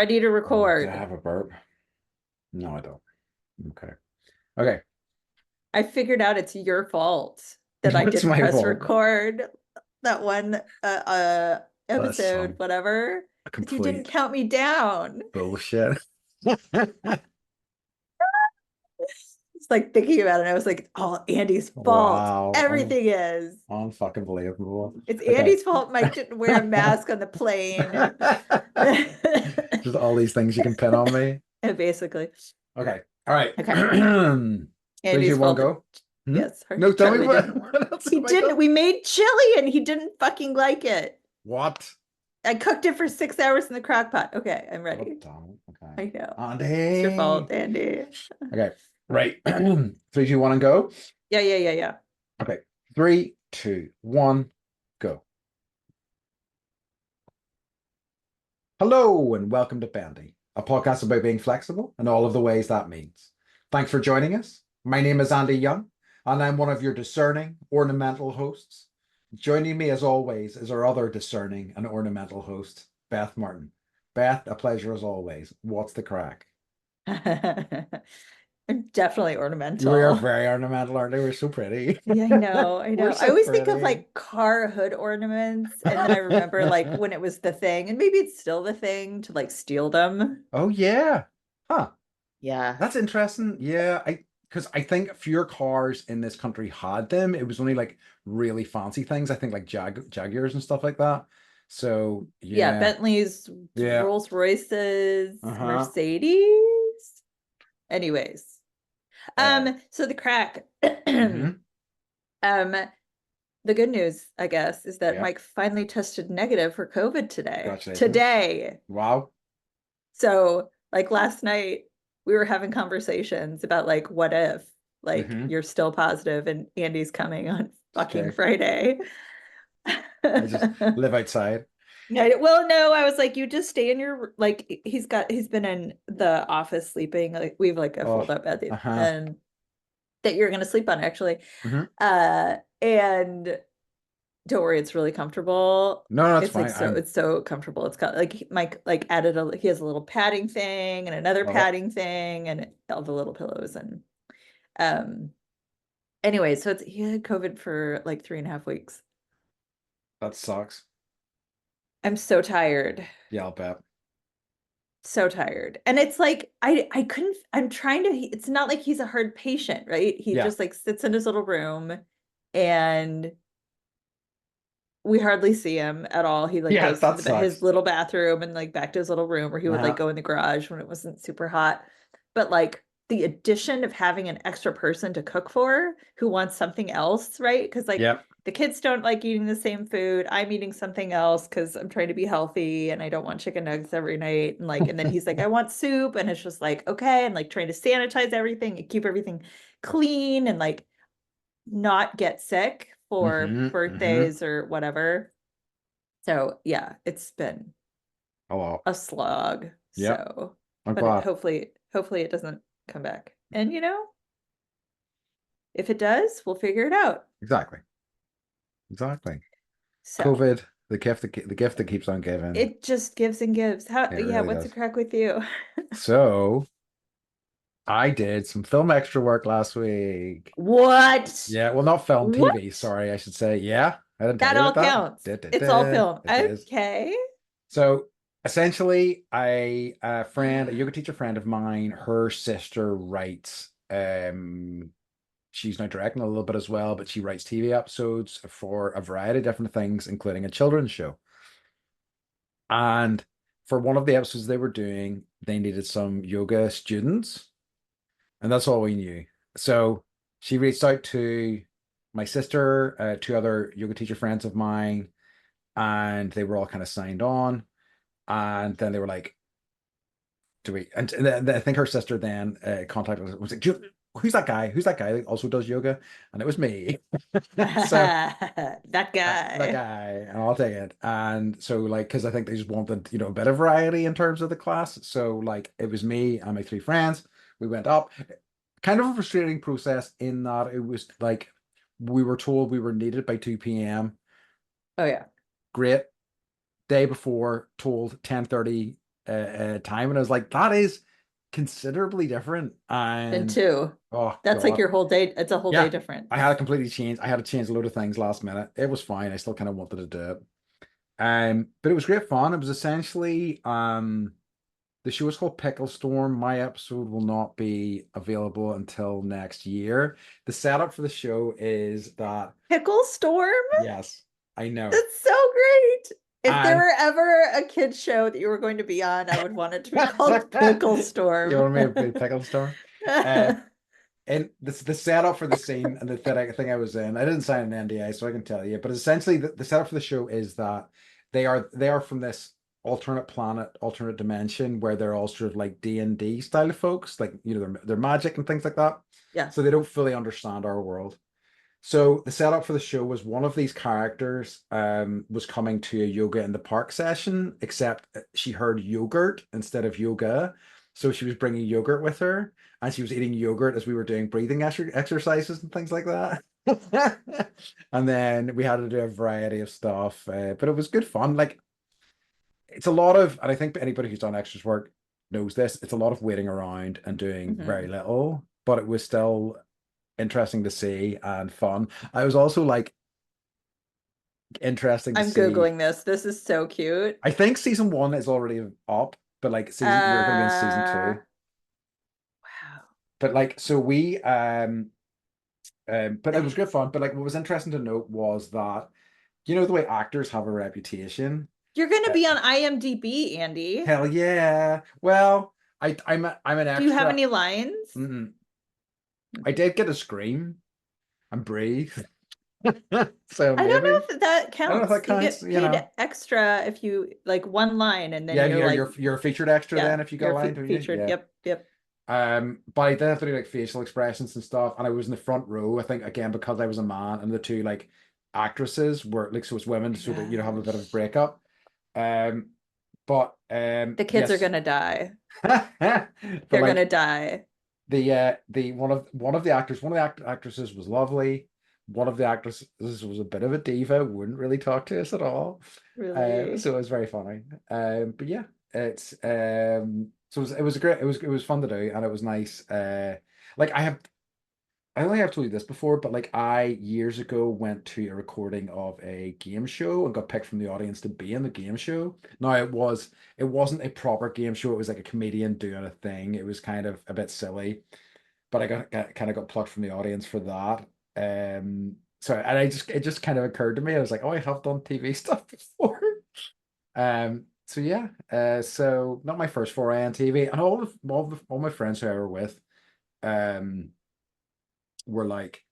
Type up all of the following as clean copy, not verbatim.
Ready to Do I record. have a burp? No, I don't. Okay. Okay. I figured out it's your fault that I What's didn't my press fault? record that one Listen, episode, whatever, a because you didn't complete count me down. bullshit. It's like thinking about it, I was like, oh, Andy's fault. Wow. Everything is. Unfucking believable. It's Okay. Andy's fault Mike didn't wear a mask on the plane. Just all these things you can pin on me. Basically. Okay. All right. Okay. Three, two, Andy's one, fault. go. Hmm? Yes, No, tell me Charlie didn't. what else He have I didn't. done? We made chili and he didn't fucking like it. What? I cooked it for 6 hours in the crock pot. Okay, I'm God ready. damn it. Okay. I know. It's your Andy. fault, Andy. Okay. Right. Three, two, one, and go. Yeah. Okay. Three, two, one, go. Hello and welcome to Bendy, a podcast about being flexible and all of the ways that means. Thanks for joining us. My name is Andy Young, and I'm one of your discerning, ornamental hosts. Joining me, as always, is our other discerning and ornamental host, Beth Martin. Beth, a pleasure as always. What's the crack? I'm definitely We are ornamental. very ornamental, aren't we? We're so pretty. Yeah, I know. I We're know. I so always think of pretty. like car hood ornaments, and then I remember like when it was the thing, and maybe it's still the thing to like steal them. Oh, yeah. Huh. Yeah. That's interesting. Yeah, I because I think fewer cars in this country had them. It was only like really fancy things. I think like Jaguars and stuff like that. So Yeah, yeah, Bentleys, yeah. Rolls Royces, Uh-huh. Mercedes. Anyways. Uh, So the crack. hmm. Um, the good news, I guess, is that Yeah. Mike finally tested negative for COVID today. Congratulations. Today. Wow. So, like last night, we were having conversations about like what if like Hmm. you're still positive and Andy's coming on fucking Okay. Friday. I just live outside. Well, no, I was like, you just stay in your like he's been in the office sleeping. Like we have like a Oh, fold up bed uh-huh. and that you're gonna sleep on actually. Hmm. And don't worry, it's really comfortable. No, no, it's It's like fine. so I'm it's so comfortable. It's got like Mike like added a he has a little padding thing and another love it. padding thing and all the little pillows and um anyway, so it's he had COVID for like 3.5 weeks. That sucks. I'm so tired. Yeah, I'll bet. So tired. And it's like I couldn't I'm trying to it's not like he's a hard patient, right? He Yeah. just like sits in his little room and we hardly see him at all. He like Yeah, goes to that the his sucks. little bathroom and like back to his little room where he would like Uh-huh. go in the garage when it wasn't super hot. But like the addition of having an extra person to cook for who wants something else, right? Because like Yep. the kids don't like eating the same food. I'm eating something else because I'm trying to be healthy and I don't want chicken nuggets every night. And then he's like, I want soup. And it's just like, okay. And like trying to sanitize everything and keep everything clean and like not get sick for Hmm. Hmm. birthdays or whatever. So yeah, it's been Oh, well. a slog. Yep. So, I'm but glad. hopefully it doesn't come back. And if it does, we'll figure it out. Exactly. Exactly. So COVID, the gift that keeps on giving. it just gives and gives. How, It yeah, really what's the does. crack with you? So I did some film extra work last week. What? Yeah, well, not film, TV, What? sorry, I should say. Yeah, I didn't tell That you all about that. counts. It's all film. It is. Okay. So essentially, a friend, a yoga teacher friend of mine, her sister writes, she's now directing a little bit as well, but she writes TV episodes for a variety of different things, including a children's show. And for one of the episodes they were doing, they needed some yoga students, and that's all we knew. So she reached out to my sister, two other yoga teacher friends of mine, and they were all kind of signed on. And then they were like, "Do we?" And I think her sister then contacted us. Was like, "Who's that guy? Who's that guy that also does yoga?" And it was me. So That that guy. guy, and I'll take it. And so, like, because I think they just wanted, a bit of variety in terms of the class. So, like, it was me and my three friends. We went up. Kind of a frustrating process in that it was like we were told we were needed by 2 p.m. Oh yeah. Great. Day before, told 10:30 time, and I was like, that is considerably different. And And two, oh that's like God, your whole day. It's a whole day yeah, difference. I had to completely change. I had to change a load of things last minute. It was fine. I still kind of wanted to do it. But it was great fun. It was essentially the show is called Pickle Storm. My episode will not be available until next year. The setup for the show is that, Pickle Storm? yes, I know. That's so great. If there And were ever a kids show that you were going to be on, I would want it to be called Pickle you Storm. want me to be Pickle Storm? Uh, and the setup for the scene and the thing I was in, I didn't sign an NDA, so I can tell you. But essentially, the setup for the show is that they are from this alternate planet, alternate dimension, where they're all sort of like D&D style of folks, like they're magic and things like that. Yeah. So they don't fully understand our world. So the setup for the show was one of these characters was coming to a yoga in the park session, except she heard yogurt instead of yoga. So she was bringing yogurt with her, and she was eating yogurt as we were doing breathing exercises and things like that. And then we had to do a variety of stuff, but it was good fun. Like it's a lot of, and I think anybody who's done extras work knows this. It's a lot of waiting around and doing very Mhm. little, but it was still interesting to see and fun. I was also like interesting to I'm see. Googling this. This is so cute. I think season one is already up, but like season we're going to be in season two. Wow. But like so we but it was good fun. But like what was interesting to note was that the way actors have a reputation. You're going to Uh, be on IMDb, Andy. hell yeah. Well, I'm an Do you have extra. any lines? Mm-mm. I Mhm. did get a scream and breathe, so I don't maybe know if that I don't know if that counts. You counts. get paid extra if you like one line and then Yeah, you're like, you're a featured extra then yeah, if you got a you're line, don't you? featured. Yeah. Yep, yep. But I did have to do like facial expressions and stuff, and I was in the front row. I think again because I was a man, and the two like actresses were like so it's women, Oh so my that have a bit of a gosh. breakup. Um, but The kids are yes, gonna die. but They're like gonna die. the one of the actors, one of the actresses was lovely. One of the actresses was a bit of a diva, wouldn't really talk to us at all. Really. So it was very funny. But yeah, it's so it was a great it was fun to do, and it was nice. Like I only have told you this before, but like I years ago went to a recording of a game show and got picked from the audience to be in the game show. Now it wasn't a proper game show. It was like a comedian doing a thing. It was kind of a bit silly, but I kind of got plucked from the audience for that. So and it just kind of occurred to me. I was like, oh, I have done TV stuff before. So yeah, so not my first foray on TV, and all my friends who I were with, um, were like,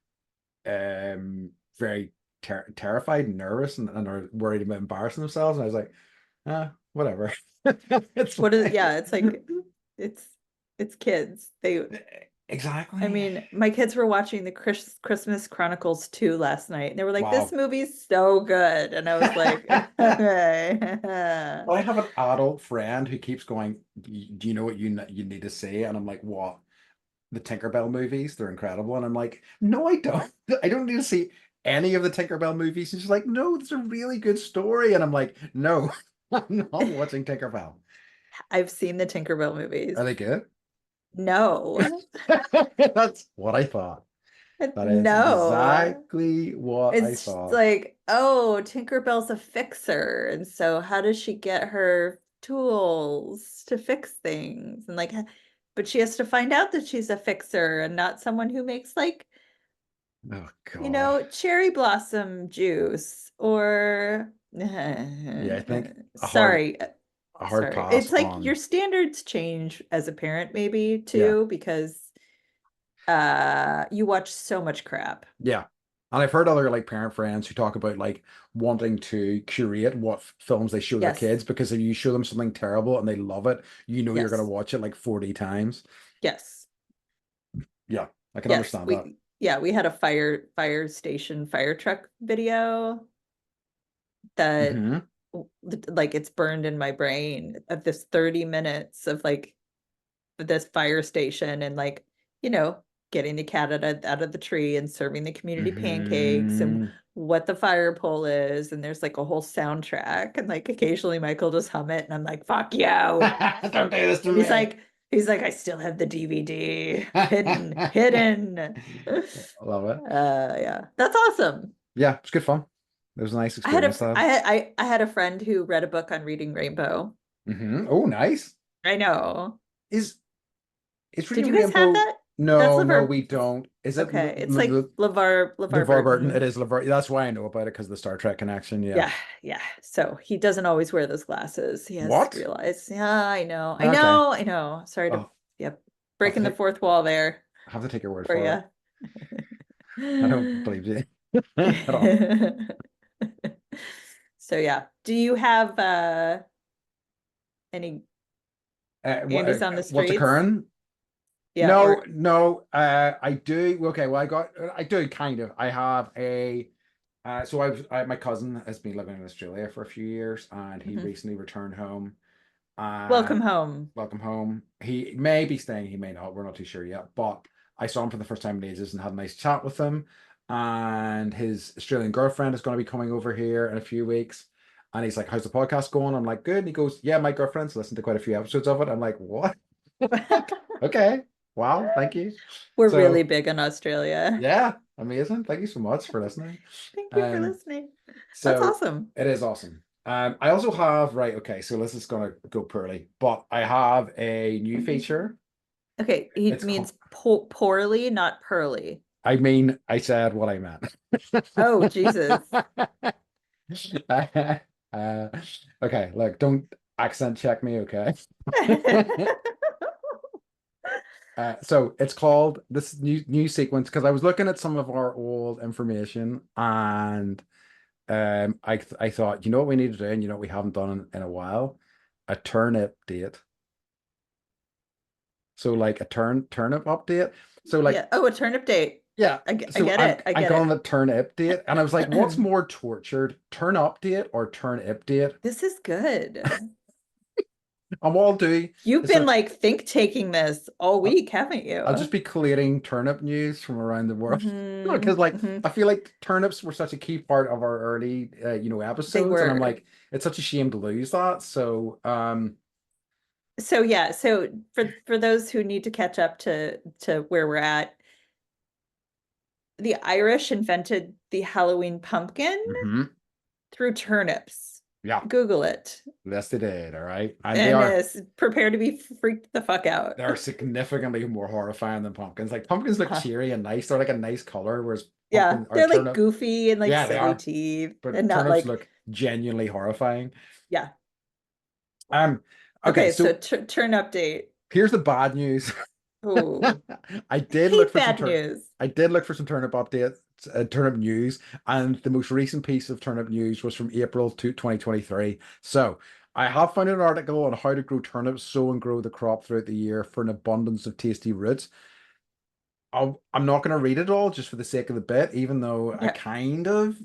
very terrified, and nervous, and are worried about embarrassing themselves. And I was like, whatever, it's What is, fine. yeah, it's like it's it's kids. I Exactly. mean, my kids were watching the Christmas Chronicles 2 last night and they were like, this Wow. movie's so good. And I was like, okay. Well, I have an adult friend who keeps going, do you know what you need to see? And I'm like, what? The Tinkerbell movies, they're incredible. And I'm like, no, I don't. I don't need to see any of the Tinkerbell movies. And she's like, no, it's a really good story. And I'm like, no, I'm not watching Tinkerbell. I've seen the Tinkerbell movies. Are they good? No, That's what I thought. That is no. exactly what I It's just thought. like, oh, Tinkerbell's a fixer. And so how does she get her tools to fix things? And like, but she has to find out that she's a fixer and not someone who makes like, Oh God. cherry blossom juice or Yeah, I think a hard sorry, a hard sorry. pass It's like your on. standards change as a parent maybe Yeah. too because you watch so much crap. Yeah. And I've heard other like parent friends who talk about like wanting to curate what films they show their Yes. kids, because if you show them something terrible and they love it, you're gonna Yes. watch it like 40 times. Yes. Yeah, I can Yes. understand that. We had a fire station fire truck video that Hmm. like it's burned in my brain of this 30 minutes of like this fire station and like, you know, getting the cat out of the tree and serving the community pancakes and Hmm. what the fire pole is, and there's like a whole soundtrack, and like occasionally Michael just hum it, and I'm like, fuck you. Don't do this to And me. he's like, I still have the DVD hidden, hidden. I love it. Yeah, that's awesome. Yeah, it's good fun. It was a nice experience, lad. I had a friend who read a book on reading Rainbow. Oh, nice. I know. Is Did Reading you guys have Rainbow? that? That's No, no, LeVar. we don't. Is it Okay, it's like LeVar LeVar Burton? It Burton. is LeVar. That's why I know about it because of the Star Trek connection. Yeah. Yeah, yeah. So he doesn't always wear those glasses. He has What? realized. Yeah, I know. I Okay. know. I know. Sorry to, Oh, yep, I'll have to breaking the take fourth wall there I have to take your word for for it. you. I don't believe you at all. So yeah. Do you have any Andy's on the What's streets? occurring? Yeah, No, or no. I do. Okay, well, I do kind of. I have a. So my cousin has been living in Australia for a few years, and he Mhm. recently returned home. Welcome And home. welcome home. He may be staying, he may not. We're not too sure yet. But I saw him for the first time in ages and had a nice chat with him. And his Australian girlfriend is going to be coming over here in a few weeks. And he's like, "How's the podcast going?" I'm like, "Good." And he goes, "Yeah, my girlfriend's listened to quite a few episodes of it." I'm like, "What?" Okay. Wow. Thank you. We're really So, big in Australia. yeah, amazing. Thank you so much for listening. Thank you for Um, listening. That's so awesome. it is awesome. I also have, right, okay, so this is gonna go poorly, but I have a new feature. Okay, he It's called, means poorly, not pearly. I mean, I said what I meant. Oh, Jesus. Uh, okay, look, don't accent check me, okay? So it's called this new sequence because I was looking at some of our old information and I thought, you know what we need to do, and you know what we haven't done in a while? A turnip date. So like a turnip update. So like Yeah. Oh, a turnip date. yeah. I So get I'm it. I I'm get calling it. it turnip date, and I was like, what's more tortured, turn update or turnip date? This is good. And what I'll do You've is been like think taking this all I'll, week, haven't I'll you? just be collating turnip news from around the world Hmm. because like Hmm. I feel like turnips were such a key part of our early They episodes, and I'm were. like, it's such a shame to lose that. So So yeah, so for those who need to catch up to where we're at, the Irish invented the Halloween pumpkin mhm, through turnips. yeah, Google it. yes they did, all right, and And prepare to be freaked the fuck out. they're significantly more horrifying than pumpkins. Like pumpkins look Uh-huh. cheery and nice. They're like a nice color, whereas Yeah, pumpkin or they're like turnip, goofy and like yeah, they silly are. teeth But and not turnips like, look genuinely horrifying. yeah. Um, okay, Okay, so so turn update. here's the bad news. Oh, I I did look hate for some bad news. I did look for some turnip updates, turnip news, and the most recent piece of turnip news was from April to 2023. So I have found an article on how to grow turnips, sow and grow the crop throughout the year for an abundance of tasty roots. I'm not going to read it all just for the sake of the bit, even though I Yeah. kind of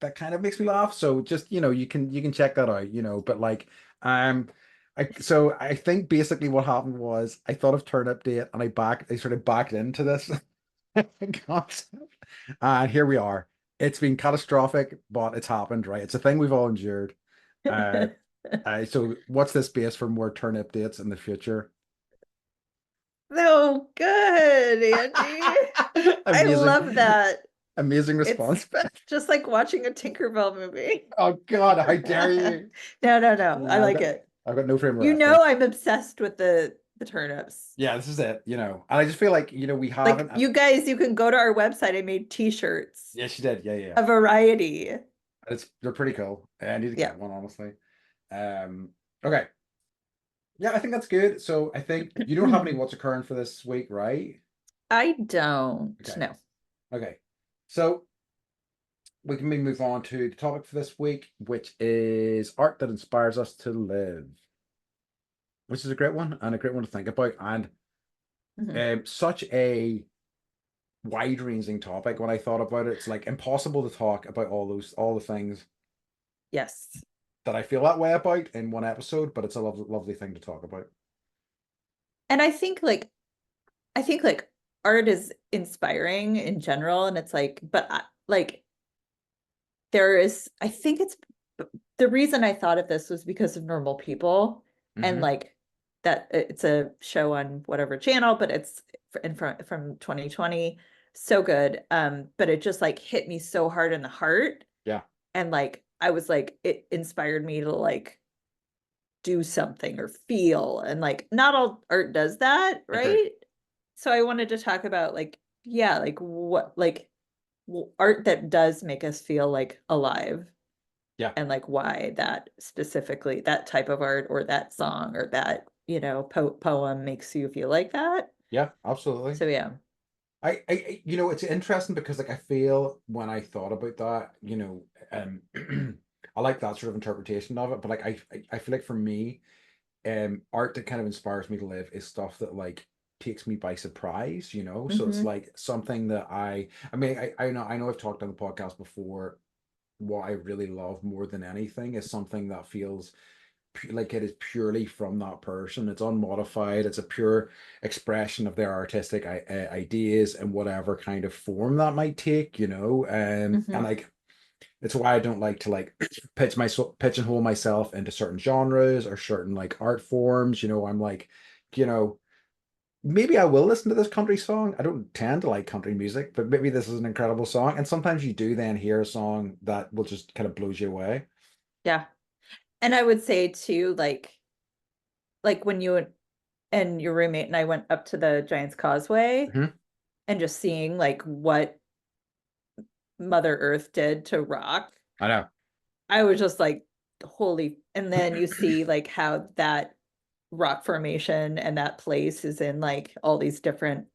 that kind of makes me laugh. So just you can check that out, But like I think basically what happened was I thought of turnip date and I sort of backed into this concept, and here we are. It's been catastrophic, but it's happened, right? It's a thing we've all endured. Uh, so what's this space for more turnip dates in the future? So good, Andy. I Amazing, love that. amazing It's response. just like watching a Tinkerbell movie. Oh God, how dare you? No, no, no. I Yeah, like it. I've got no frame of You know reference. I'm obsessed with the turnips. Yeah, this is it, And I just feel like, we Like haven't. you guys, you can go to our website. I made t-shirts, Yeah, she did. Yeah, yeah. a variety. They're pretty cool. I need to Yeah. get one, honestly. Okay. Yeah, I think that's good. So I think you don't have any what's occurring for this week, right? I don't Okay. know. Okay. So we can move on to the topic for this week, which is art that inspires us to live, which is a great one and a great one to think about. And Mhm. such a wide-ranging topic when I thought about it. It's like impossible to talk about all the things Yes. that I feel that way about in one episode, but it's a lovely, lovely thing to talk about. And I think like art is inspiring in general, and it's like, but like there is, I think it's the reason I thought of this was because of Normal People, and Hmm. like that it's a show on whatever channel, but it's in front from 2020. So good. But it just like hit me so hard in the heart. Yeah. And like I was like, it inspired me to like do something or feel. And like not all art does that, Agreed. right? So I wanted to talk about like, yeah, like what like art that does make us feel like alive, Yeah. and like why that specifically, that type of art or that song or that, poem makes you feel like that. Yeah, absolutely. So yeah. It's interesting because like I feel when I thought about that, I like that sort of interpretation of it, but like I feel like for me, art that kind of inspires me to live is stuff that like takes me by surprise, you know? So it's Mm-hmm. like something that I mean, I know I've talked on the podcast before. What I really love more than anything is something that feels like it is purely from that person. It's unmodified. It's a pure expression of their artistic ideas and whatever kind of form that might take, and Mm-hmm. like it's why I don't like to like pigeonhole myself into certain genres or certain like art forms. I'm like, you know, maybe I will listen to this country song. I don't tend to like country music, but maybe this is an incredible song. And sometimes you do then hear a song that will just kind of blows you away. Yeah. And I would say too, like when you and your roommate and I went up to the Giant's Causeway Hmm. and just seeing like what Mother Earth did to rock, I know. I was just like, holy. And then you see like how that rock formation and that place is in like all these different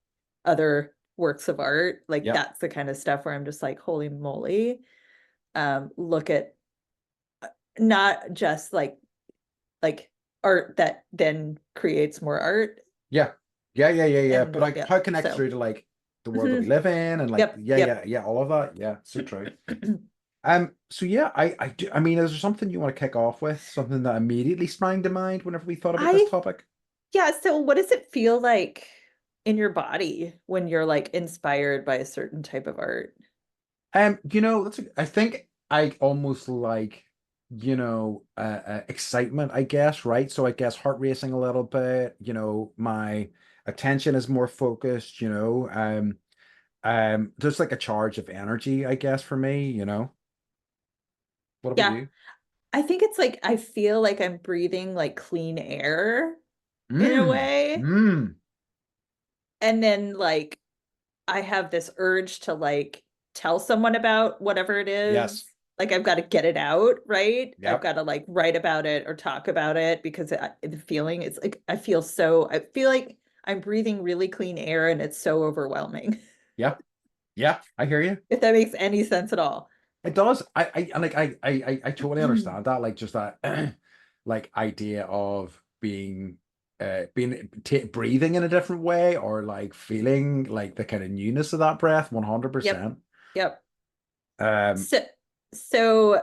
other works of art. Like Yep. that's the kind of stuff where I'm just like, holy moly. Look at not just like art that then creates more art. Yeah. Yeah, yeah, yeah, yeah. And But like yeah, how it connects so through to like the world that we mhm. live in and like Yep, yeah, yep. yeah, yeah, all of that. Yeah, so true. So yeah, I do I mean, is there something you want to kick off with? Something that immediately sprang to mind whenever we thought about this I topic? Yeah, so what does it feel like in your body when you're like inspired by a certain type of art? I think I almost like, excitement, I guess, right? So I guess heart racing a little bit, my attention is more focused, there's like a charge of energy, I guess, for me. What about Yeah, you? I think it's like I feel like I'm breathing like clean air in a Mm, way. mm, And then like I have this urge to like tell someone about whatever it yes. is. Like I've got to get it out, right? I've Yep. got to like write about it or talk about it because the feeling it's like I feel like I'm breathing really clean air and it's so overwhelming. Yep. Yeah, I hear you. If that makes any sense at all. It does. And like I totally understand that. Like just that like idea of breathing in a different way or like feeling like the kind of newness of that breath Yep. 100%. Yep. Um So,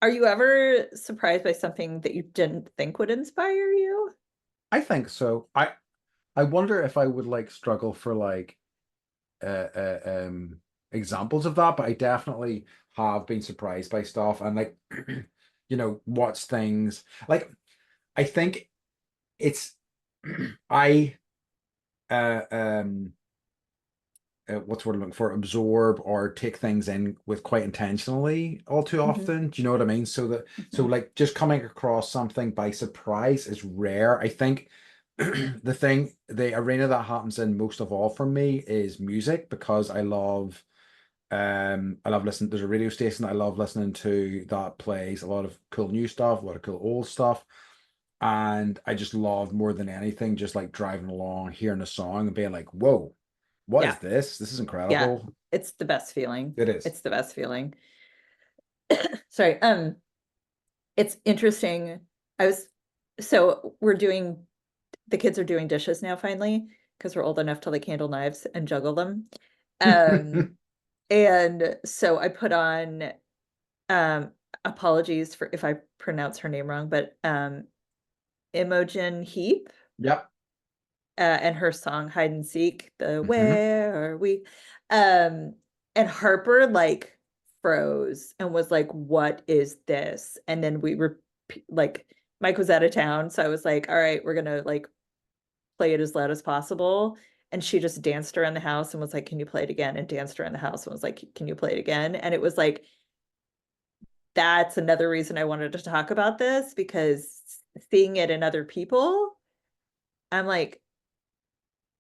are you ever surprised by something that you didn't think would inspire you? I think so. I wonder if I would like struggle for like examples of that, but I definitely have been surprised by stuff and like watch things like I think it's I uh um what's what I'm looking for, absorb or take things in with quite intentionally all too Hmm. often. Do you know what I mean? So Hmm. like just coming across something by surprise is rare. I think the arena that happens in most of all for me is music because I love listening. There's a radio station that I love listening to that plays a lot of cool new stuff, a lot of cool old stuff. And I just love more than anything, just like driving along, hearing a song and being like, whoa, what is Yeah. this? This is Yeah. incredible. It's the best feeling. It is. It's the best feeling. Sorry. It's interesting. I was so we're doing the kids are doing dishes now finally because we're old enough to like handle knives and juggle them. Um, and so I put on um apologies for if I pronounce her name wrong, but Imogen Heap, Yep. and her song Hide and Seek, the Hmm. Where Are We? Um, And Harper like froze and was like, "What is this?" And then we were like, Mike was out of town, so I was like, "All right, we're gonna like play it as loud as possible." And she just danced around the house and was like, "Can you play it again?" And danced around the house and was like, "Can you play it again?" And it was like, that's another reason I wanted to talk about this because seeing it in other people, I'm like,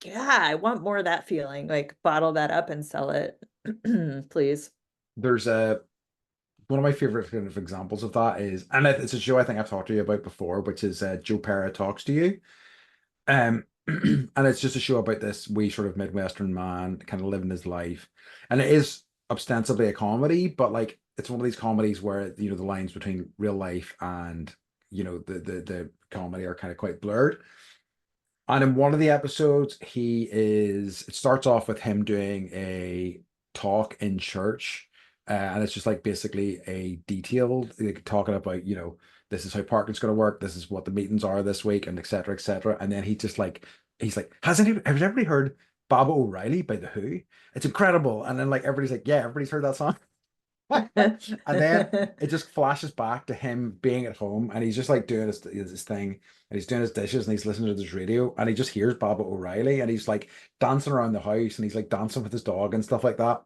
yeah, I want more of that feeling. Like bottle that up and sell it, please. There's a one of my favorite kind of examples of that is, and it's a show I think I've talked to you about before, which is Joe Pera Talks to You. And it's just a show about this wee sort of Midwestern man kind of living his life. And it is ostensibly a comedy, but like it's one of these comedies where, you know, the lines between real life and, you know, the comedy are kind of quite blurred. And in one of the episodes, it starts off with him doing a talk in church. And it's just like basically a detailed like, talking about, you know, this is how parking's going to work. This is what the meetings are this week and et cetera, et cetera. And then he's like, has everybody heard Baba O'Reilly by The Who? It's incredible. And then like, everybody's like, yeah, everybody's heard that song. And then it just flashes back to him being at home and he's just like doing his thing and he's doing his dishes and he's listening to this radio and he just hears Baba O'Reilly and he's like dancing around the house and he's like dancing with his dog and stuff like that.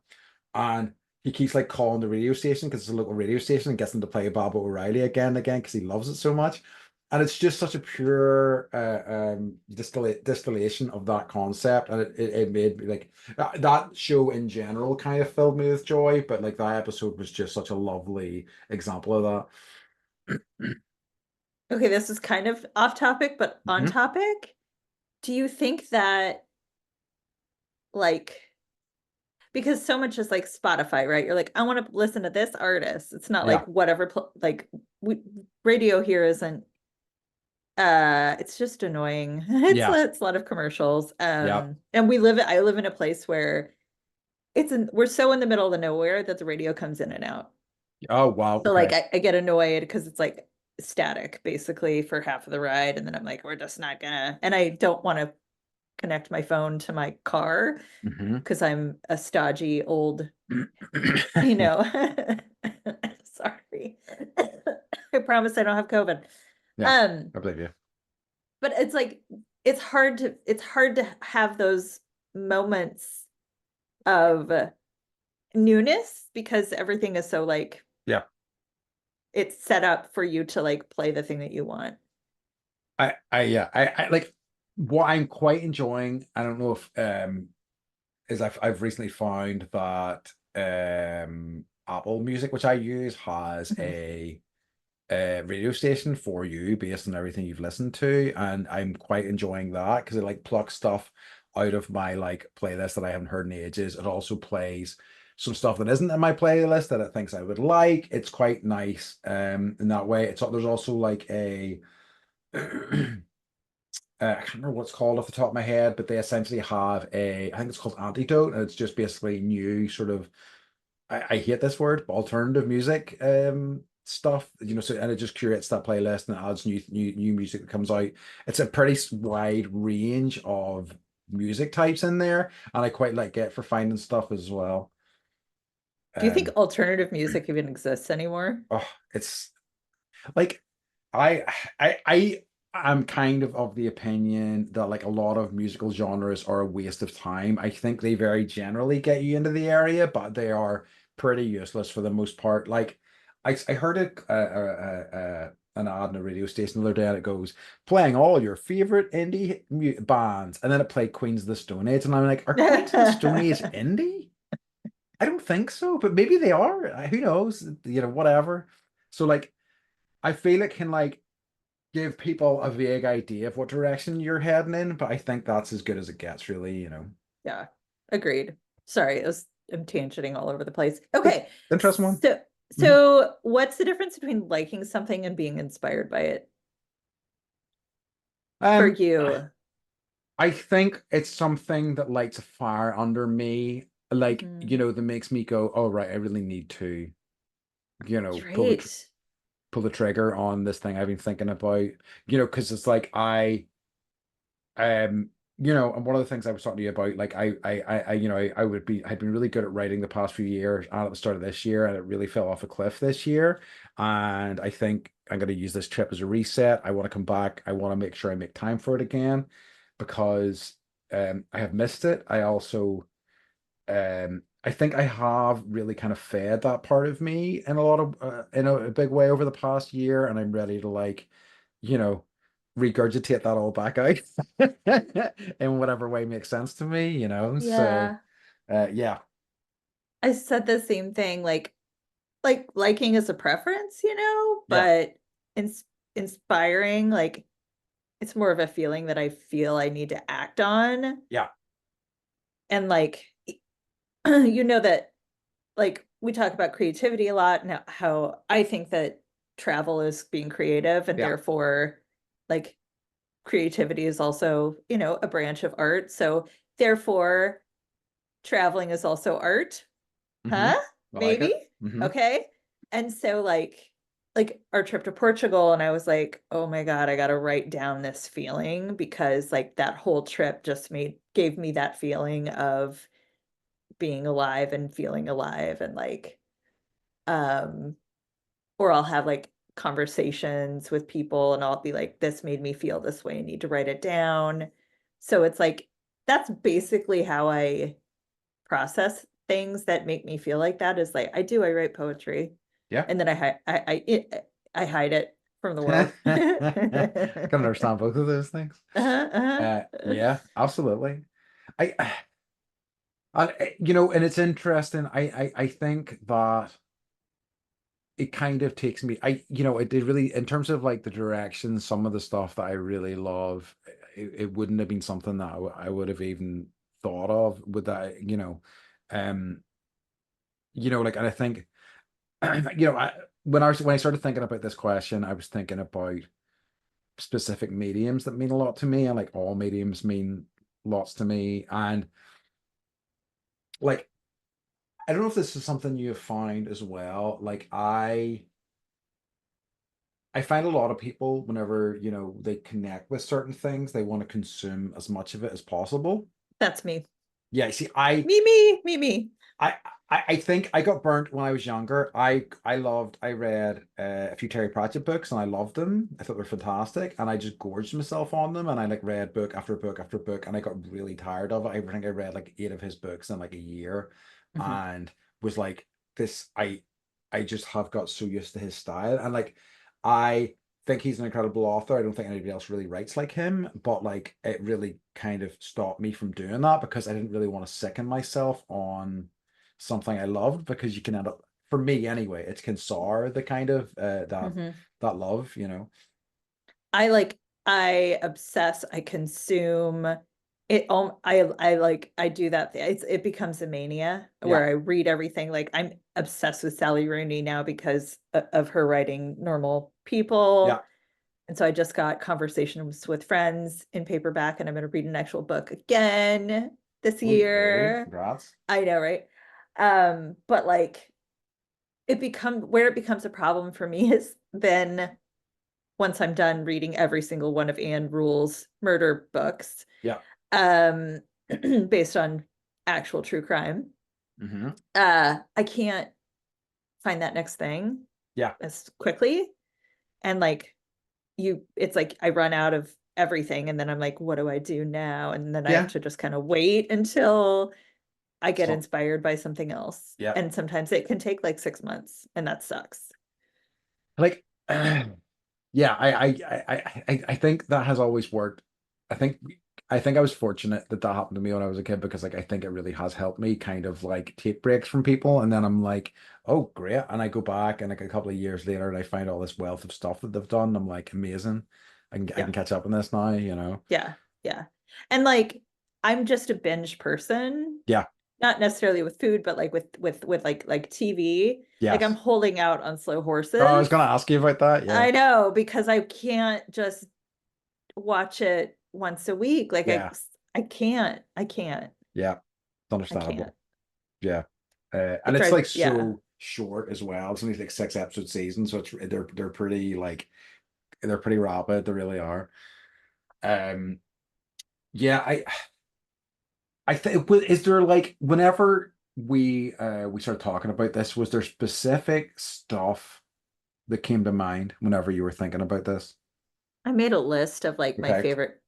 And he keeps like calling the radio station because it's a local radio station and gets them to play Baba O'Reilly again and again because he loves it so much. And it's just such a pure distillation of that concept. And it made me like that show in general kind of filled me with joy, but like that episode was just such a lovely example of that. Okay, this is kind of off topic, but on Mhm. topic. Do you think that like because so much is like Spotify, right? You're like, I want to listen to this artist. It's not like Yeah, whatever like we, radio here isn't it's just annoying. yeah, It's a lot of commercials. yeah. And I live in a place where we're so in the middle of the nowhere that the radio comes in and out. Oh wow, So like okay. I get annoyed because it's like static basically for half of the ride. And then I'm like, we're just not gonna, and I don't want to connect my phone to my car Hmm. because I'm a stodgy old, you know. Sorry. I promise I don't have COVID. Yeah, Um, I believe you. but it's like it's hard to have those moments of newness because everything is so like Yeah, it's set up for you to like play the thing that you want. yeah, I like what I'm quite enjoying. I don't know if is I've recently found that Apple Music, which I use, has Mhm. a radio station for you based on everything you've listened to, and I'm quite enjoying that because it like plucks stuff out of my like playlist that I haven't heard in ages. It also plays some stuff that isn't in my playlist that it thinks I would like. It's quite nice in that way. It's there's also like a I can't remember what's called off the top of my head, but they essentially have I think it's called Antidote, and it's just basically new sort of, I hate this word, but alternative music stuff, you know, so and it just curates that playlist and it adds new music that comes out. It's a pretty wide range of music types in there, and I quite like it for finding stuff as well. Do you think Um, alternative music even exists anymore? oh, it's like I I am kind of the opinion that like a lot of musical genres are a waste of time. I think they very generally get you into the area, but they are pretty useless for the most part. Like I heard an ad in a radio station the other day and it goes playing all your favorite indie bands, and then it played Queens of the Stone Age, and I'm like, are Queens of the Stone Age indie? I don't think so, but maybe they are. Who knows? You know, whatever. So like I feel it can like give people a vague idea of what direction you're heading in, but I think that's as good as it gets, really, you know. Yeah, agreed. Sorry, I'm tangenting all over the place. But Okay, interesting one. so Mhm. what's the difference between liking something and being inspired by it for Um, you? I think it's something that lights a fire under me, like, you Mhm. know, that makes me go, oh, right, I really need to, you know, Great. pull the trigger on this thing I've been thinking about, you know, because it's like and one of the things I was talking to you about, like I'd been really good at writing the past few years and at the start of this year, and it really fell off a cliff this year. And I think I'm going to use this trip as a reset. I want to come back. I want to make sure I make time for it again because I have missed it. I think I have really kind of fed that part of me in a lot of in a big way over the past year, and I'm ready to like, you know, regurgitate that all back out in whatever way makes sense to me. So Yeah. yeah, I said the same thing, like liking is a preference, yeah, but ins inspiring, like it's more of a feeling that I feel I need to act on. yeah. And like that like we talk about creativity a lot and how I think that travel is being creative and Yeah. therefore like creativity is also, a branch of art. So therefore traveling is also art. Hmm. Huh? I like Maybe. it. Hmm. Okay. And so like our trip to Portugal and I was like, "Oh my God, I got to write down this feeling because like that whole trip just made gave me that feeling of being alive and feeling alive and like um or I'll have like conversations with people and I'll be like, this made me feel this way. I need to write it down. So it's like that's basically how I process things that make me feel like that is like I write poetry Yeah. and then I hide it from the world. I can understand both of those things. Uh-huh, uh-huh. Yeah, absolutely. I, and it's interesting. I think that it kind of takes me it did really in terms of like the direction, some of the stuff that I really love, it wouldn't have been something that I would have even thought of with that, um like, and I think when I started thinking about this question, I was thinking about specific mediums that mean a lot to me, and like all mediums mean lots to me. And like, I don't know if this is something you have found as well. Like I find a lot of people, whenever, they connect with certain things, they want to consume as much of it as possible. That's me. Yeah, see, I Me, me, me, me. I I think I got burnt when I was younger. I read a few Terry Pratchett books and I loved them. I thought they were fantastic, and I just gorged myself on them. And I like read book after book after book, and I got really tired of it. I think I read like 8 of his books in like a year, Mhm. and was like, this. I just have got so used to his style, and like I think he's an incredible author. I don't think anybody else really writes like him, but like it really kind of stopped me from doing that because I didn't really want to sicken myself on something I loved, because you can end up, for me anyway, it can sour the kind of Mhm. that love. I obsess, I consume it. I do that. It becomes a mania Yeah. where I read everything. Like I'm obsessed with Sally Rooney now because of her writing Normal Yeah. People. And so I just got Conversations with Friends in paperback, and I'm going to read an actual book again this Oh, really? year. Congrats. I know, right? But like where it becomes a problem for me is then once I'm done reading every single one of Anne Rule's murder books, Yeah. um, based on actual true crime, Hmm. I can't find that next thing Yeah. as quickly. And like it's like I run out of everything, and then I'm like, what do I do now? And then I have Yeah. to just kind of wait until I get So inspired by something else. yeah. And sometimes it can take like 6 months, and that sucks. Like yeah, I think that has always worked. I think I think I was fortunate that that happened to me when I was a kid, because like I think it really has helped me kind of like take breaks from people, and then I'm like, oh great, and I go back and like a couple of years later and I find all this wealth of stuff that they've done. I'm like, amazing. I can Yeah. catch up on this now. Yeah. Yeah. And like I'm just a binge person, Yeah. not necessarily with food, but like with like TV. Like I'm Yes. holding out on slow Oh, I was horses. gonna ask you about that. Yeah. I know because I can't just watch it once a week. Like Yeah. I can't. I can't. Yeah. It's I can't. understandable. Yeah. And It it's drives, like yeah. so short as well. It's only like 6 episode seasons, so they're pretty like they're pretty rapid. They really are. Um, Yeah, I think is there like whenever we started talking about this, was there specific stuff that came to mind whenever you were thinking about this? I made a list of like my Okay. favorite,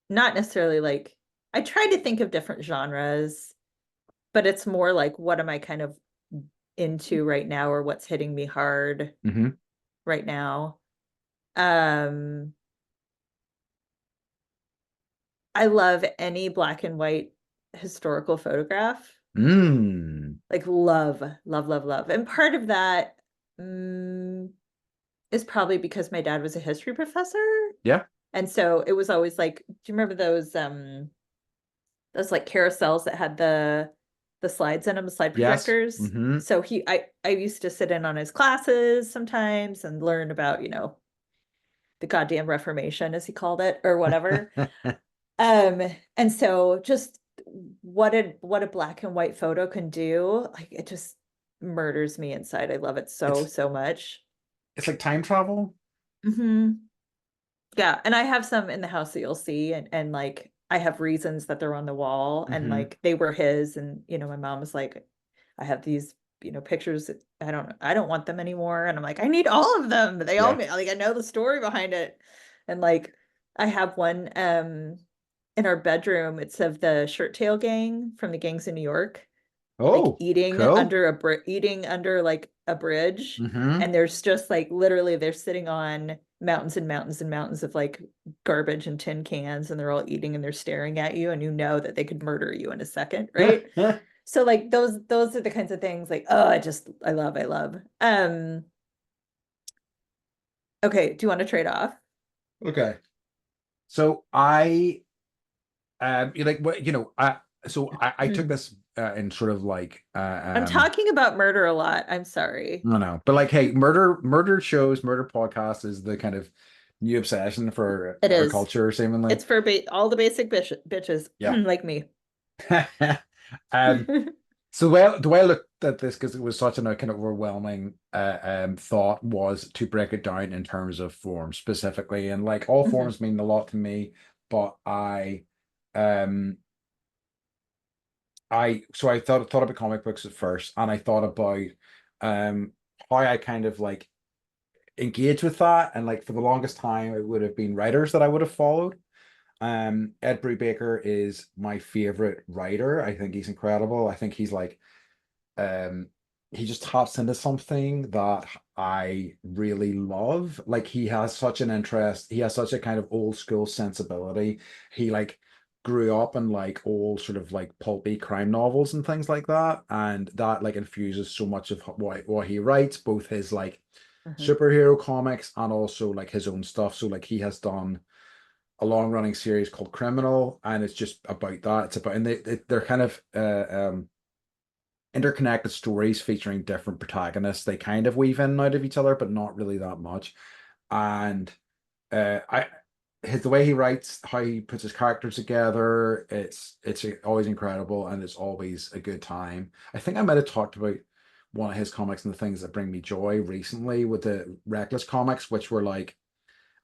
not necessarily like, I tried to think of different genres, but it's more like what am I kind of into right now or what's hitting me hard Mm-hmm. right now. Um, I love any black and white historical photograph. Mm. Like love, love, love, love. And part of that is probably because my dad was a history professor. Yeah. And so it was always like, do you remember those like carousels that had the slides in them, slide Yes. projectors? Mm-hmm. So I used to sit in on his classes sometimes and learn about, the goddamn Reformation, as he called it, or whatever. Um, and so just what a black and white photo can do, like it just murders me inside. I love it so, It's so much. it's like time travel. Yeah, and I have some in the house that you'll see, and like I have reasons that they're on the wall, and Mm-hmm. like they were his, and my mom was like, I have these, pictures that I don't want them anymore, and I'm like, I need all of them. They all Yeah. like I know the story behind it, and like I have one in our bedroom. It's of the Shirt Tail Gang from the gangs in New York, like Oh, cool. eating under like a bridge, Mm-hmm. and there's just like literally they're sitting on mountains and mountains and mountains of like garbage and tin cans, and they're all eating and they're staring at you, and you know that they could murder you in a second, right? So like those are the kinds of things like, oh, I love. Okay, do you want to trade off? Okay. So like what I took this in sort of like I'm talking about murder a lot. I'm sorry. no, no. But like, hey, murder shows, murder podcasts is the kind of new obsession for It our is. culture, seemingly. It's for all the basic bitches Yeah. like me. Um, so the way I looked at this, because it was such an kind of overwhelming thought, was to break it down in terms of form specifically. And like all Mhm. forms mean a lot to me, but um I thought about comic books at first, and I thought about um how I kind of like engage with that. And like for the longest time it would have been writers that I would have followed. Ed Brubaker is my favorite writer. I think he's incredible. I think he's like um he just taps into something that I really love. Like he has such an interest, he has such a kind of old school sensibility. He like grew up in like old sort of like pulpy crime novels and things like that, and that like infuses so much of what he writes, both his like Mhm. superhero comics and also like his own stuff. So like he has done a long running series called Criminal, and it's just about that. It's about, and they're kind of interconnected stories featuring different protagonists. They kind of weave in and out of each other, but not really that much. And I the way he writes, how he puts his characters together, it's always incredible, and it's always a good time. I think I might have talked about one of his comics and the things that bring me joy recently with the Reckless comics, which were like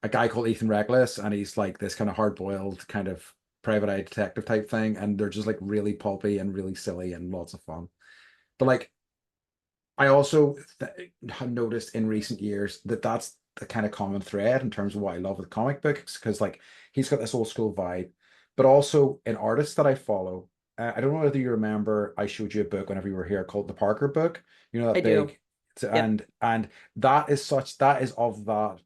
a guy called Ethan Reckless, and he's like this kind of hard-boiled kind of private eye detective type thing, and they're just like really pulpy and really silly and lots of fun. But like I also have noticed in recent years that that's the kind of common thread in terms of what I love with comic books, because like he's got this old school vibe, but also in artists that I follow. I don't know whether you remember, I showed you a book whenever you were here called the Parker book. You know I that do. big, Yep. and that is of that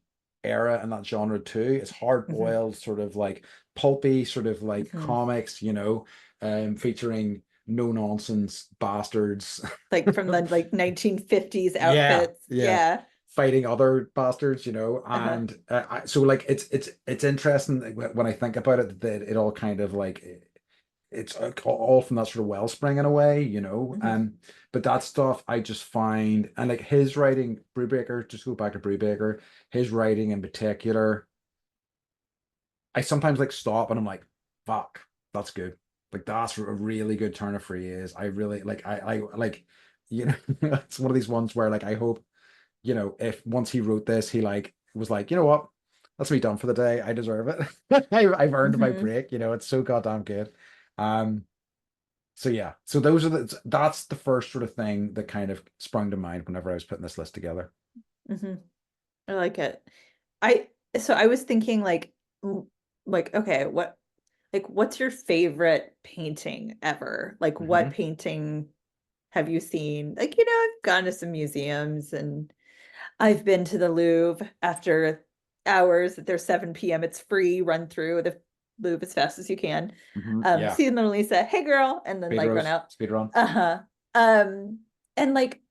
era and that genre too. It's hard Hmm. boiled, sort of like pulpy, sort of like Hmm. comics, featuring no nonsense bastards. Like from the like 1950s Yeah, outfits. yeah, Yeah. fighting other bastards, Uh-huh. and so like it's interesting when I think about it that it all kind of like it's all from that sort of wellspring in a way, Hmm. but that stuff I just find, and like his writing, Brubaker, just go back to Brubaker, his writing in particular, I sometimes like stop and I'm like, fuck, that's good. Like that's a really good turn of phrase. I really like I like it's one of these ones where like I hope if once he wrote this, he like was like, you know what? that's me done for the day. I deserve it. I've earned my Hmm. break. It's so goddamn good. Um, so yeah, so those are that's the first sort of thing that kind of sprung to mind whenever I was putting this list together. Hmm. I like it. I so I was thinking like okay, what's your favorite painting ever? Like what Hmm. painting have you seen? Like, I've gone to some museums and I've been to the Louvre after hours. At their 7 p.m. It's free, run through the Louvre as fast as you can. Yeah, See the Mona Lisa, hey girl, and then like run out. speed run. Uh-huh. And like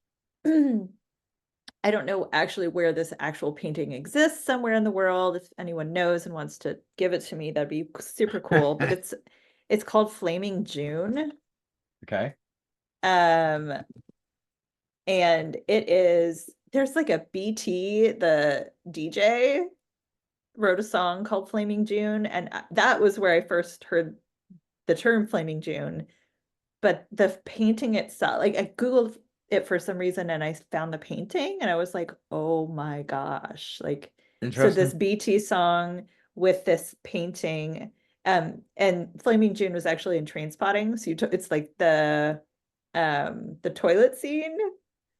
I don't know actually where this actual painting exists somewhere in the world. If anyone knows and wants to give it to me, that'd be super cool. But it's called Flaming June. Okay. Um, and there's like a BT, the DJ wrote a song called Flaming June, and that was where I first heard the term Flaming June. But the painting itself, like I Googled it for some reason and I found the painting and I was like, oh my gosh. Like, so this Interesting. BT song with this painting, and Flaming June was actually in Trainspotting. So it's like the toilet scene.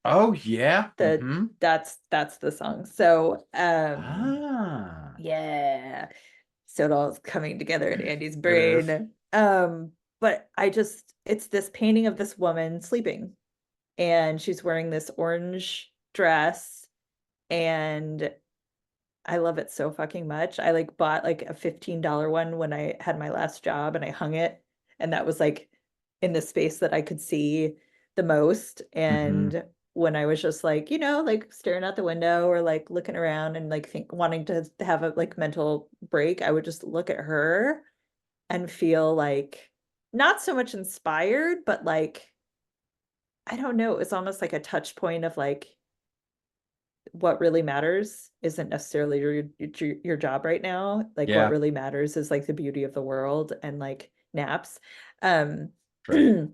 Oh yeah. The that's the song. So Ah, yeah. So it all is coming together in Andy's it is. brain. But it's this painting of this woman sleeping, and she's wearing this orange dress, and I love it so fucking much. I like bought like a $15 one when I had my last job and I hung it, and that was like in the space that I could see the most. Hmm. And when I was just like, like staring out the window or like looking around and like wanting to have a like mental break, I would just look at her and feel like not so much inspired, but like I don't know, it was almost like a touch point of like what really matters isn't necessarily your job right now. Like what Yeah, really matters is like the beauty of the world and like naps. Um true.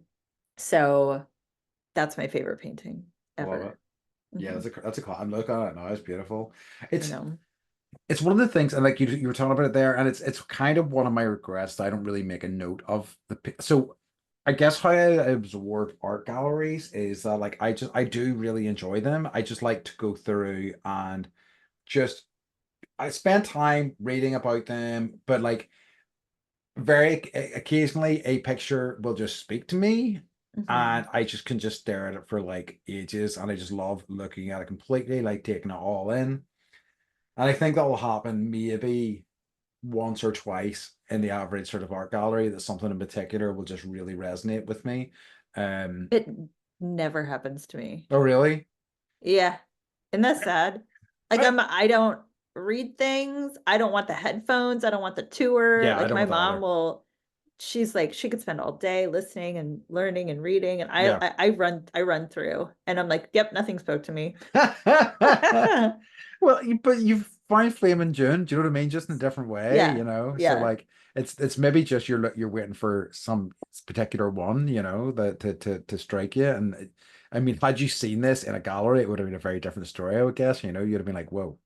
so that's my favorite painting I love ever. it. Yeah, Hmm. I'm looking at it now. It's beautiful. I It's know. it's one of the things, and like you were talking about it there, and it's kind of one of my regrets that I don't really make a note of so I guess how I absorb art galleries is that like I do really enjoy them. I just like to go through and just I spend time reading about them, but like very occasionally a picture will just speak to me, Hmm. and I just can just stare at it for like ages, and I just love looking at it completely, like taking it all in. And I think that will happen maybe once or twice in the average sort of art gallery, that something in particular will just really resonate with me. Um, It never happens to me. oh really? Yeah. And that's sad. Like I, I don't read things. I don't want the headphones. I don't want the tour. yeah, I Like don't my want that mom either. will, she's like, she could spend all day listening and learning and reading. And Yeah. I run through and I'm like, yep, nothing spoke to me. Well, but you find Flame in June. Do you know what I mean? Just in a different way, Yeah. So Yeah. like, it's maybe just you're waiting for some particular one, that to strike you. And I mean, had you seen this in a gallery, it would have been a very different story, I would guess. You'd have been like, "Whoa,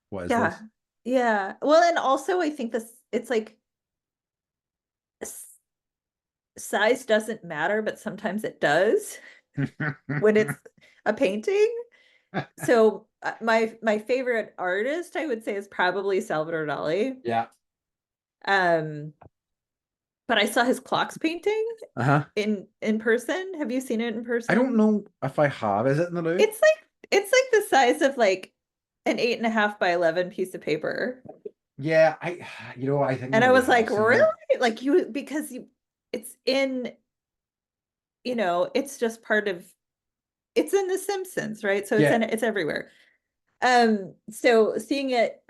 what is Yeah. this?" Yeah. Well, and also I think it's like s- size doesn't matter, but sometimes it does when it's a painting. So my favorite artist, I would say, is probably Salvador Dali. Yeah. Um, but I saw his clocks painting Uh-huh. in person. Have you seen it in I don't person? know if I have. Is it in the Louvre? It's like the size of like an 8.5 by 11 piece of paper. Yeah, I think I And I maybe was have like, seen it. really? Like because it's in, it's just part of it's in The Simpsons, right? So Yeah. it's everywhere. So seeing it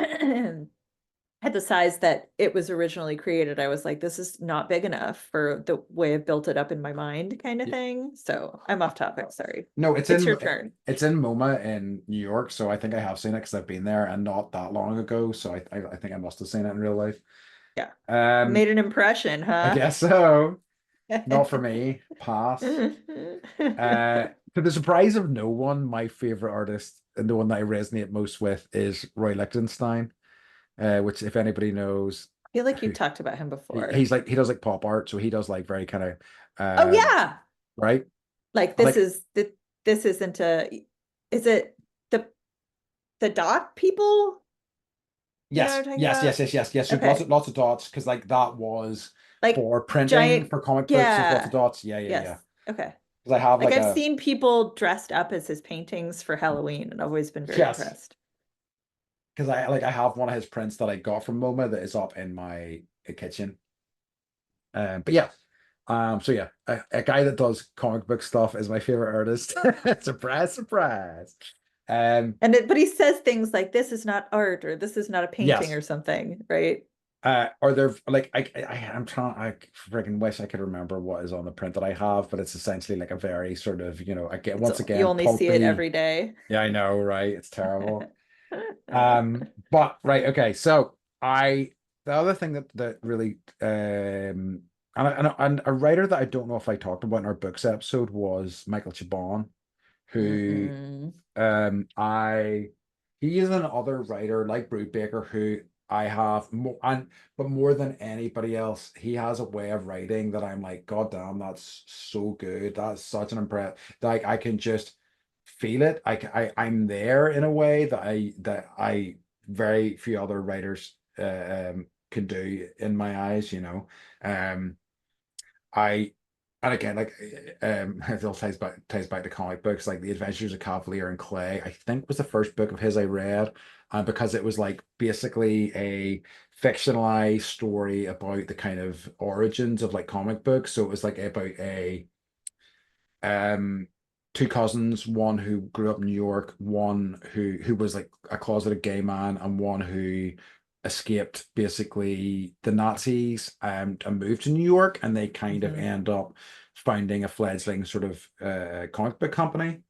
at the size that it was originally created, I was like, this is not big enough for the way I've built it up in my mind, kind of Yeah. thing. So I'm off topic. Sorry. No, It's your turn. it's in MoMA in New York, so I think I have seen it because I've been there and not that long ago. So I think I must have seen it in real life. Yeah. Um, Made an impression, I huh? guess so. Not for me. Pass. To the surprise of no one, my favorite artist and the one that I resonate most with is Roy Lichtenstein. which if anybody knows I feel like who you've talked about him he, before. he's like he does like pop art, so he does like very kind of Oh um yeah. right Like like this isn't a, is it the dot people? You know what I'm yes, talking yes, yes, about? yes, yes, yes. So Okay. lots of dots because like that was Like for printing giant, for comic books. There's lots of yeah. dots. Yeah, yeah, Yes. yeah. Okay. Because I have Like like I've a seen people dressed up as his paintings for Halloween and I've always been very yes, impressed. because I have one of his prints that I got from MoMA that is up in my kitchen. But yeah, so yeah, a guy that does comic book stuff is my favorite artist. Surprise, surprise. Um, And but he says things like this is not art or this is not a painting yes. or something, right? Are there like I'm trying I freaking wish I could remember what is on the print that I have, but it's essentially like a very sort of, I get It's once you again only see it pulpy. every day. Yeah, I know, right? It's terrible. But right, okay. So the other thing that really and a writer that I don't know if I talked about in our books episode was Michael Chabon, who Mm-mm. I he is another writer like Brubaker who I have more and but more than anybody else, he has a way of writing that I'm like, God damn, that's so good. That's such an impress. Like I can just feel it. I'm there in a way that I very few other writers can do in my eyes, you know. Um I and again like it all ties back to comic books like The Adventures of Cavalier and Clay, I think was the first book of his I read, because it was like basically a fictionalized story about the kind of origins of like comic books. So it was like about a um two cousins, one who grew up in New York, one who was like a closeted gay man, and one who escaped basically the Nazis and moved to New York, and they kind of Hmm. end up founding a fledgling sort of comic book company.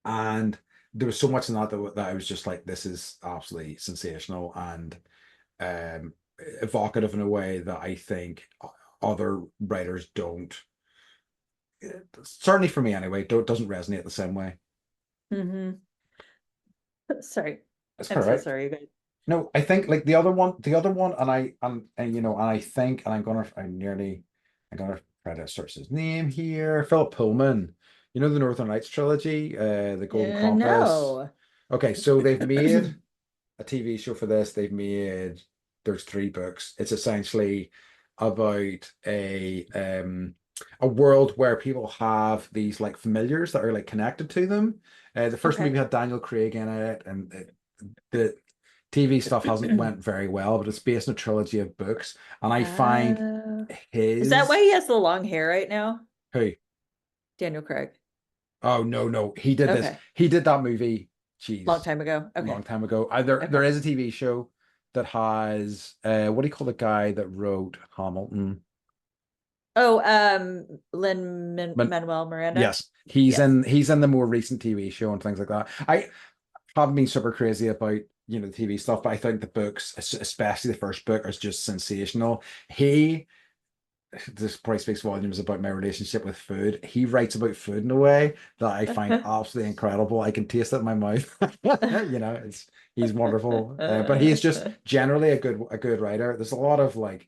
And there was so much in that I was just like, this is absolutely sensational and um evocative in a way that I think other writers don't, certainly for me anyway, doesn't resonate the same way. Hmm. Sorry. That's I'm quite so right. sorry, you guys. No, I think like the other one, and I think, and I'm gonna try to search his name here. Philip Pullman. You know the Northern Lights trilogy, the Golden Compass. No. Okay, so they've made a TV show for this. There's three books. It's essentially about a world where people have these like familiars that are like connected to them. The first movie Okay. had Daniel Craig in it, and the TV stuff hasn't went very well, but it's based on a trilogy of books. And I find Uh, is that why his he has the long hair right now? who Daniel Craig. oh no, he did this. Okay. He did that movie, Long jeez, time ago. a long Okay. time ago. There Okay. is a TV show that has what do you call the guy that wrote Hamilton? Oh, But Manuel Miranda. yes, Yes. he's in the more recent TV show and things like that. I haven't been super crazy about the TV stuff, but I think the books, especially the first book, is just sensational. He This probably speaks volumes about my relationship with food. He writes about food in a way that I find absolutely incredible. I can taste it in my mouth. It's he's wonderful. But he is just generally a good writer. There's a lot of like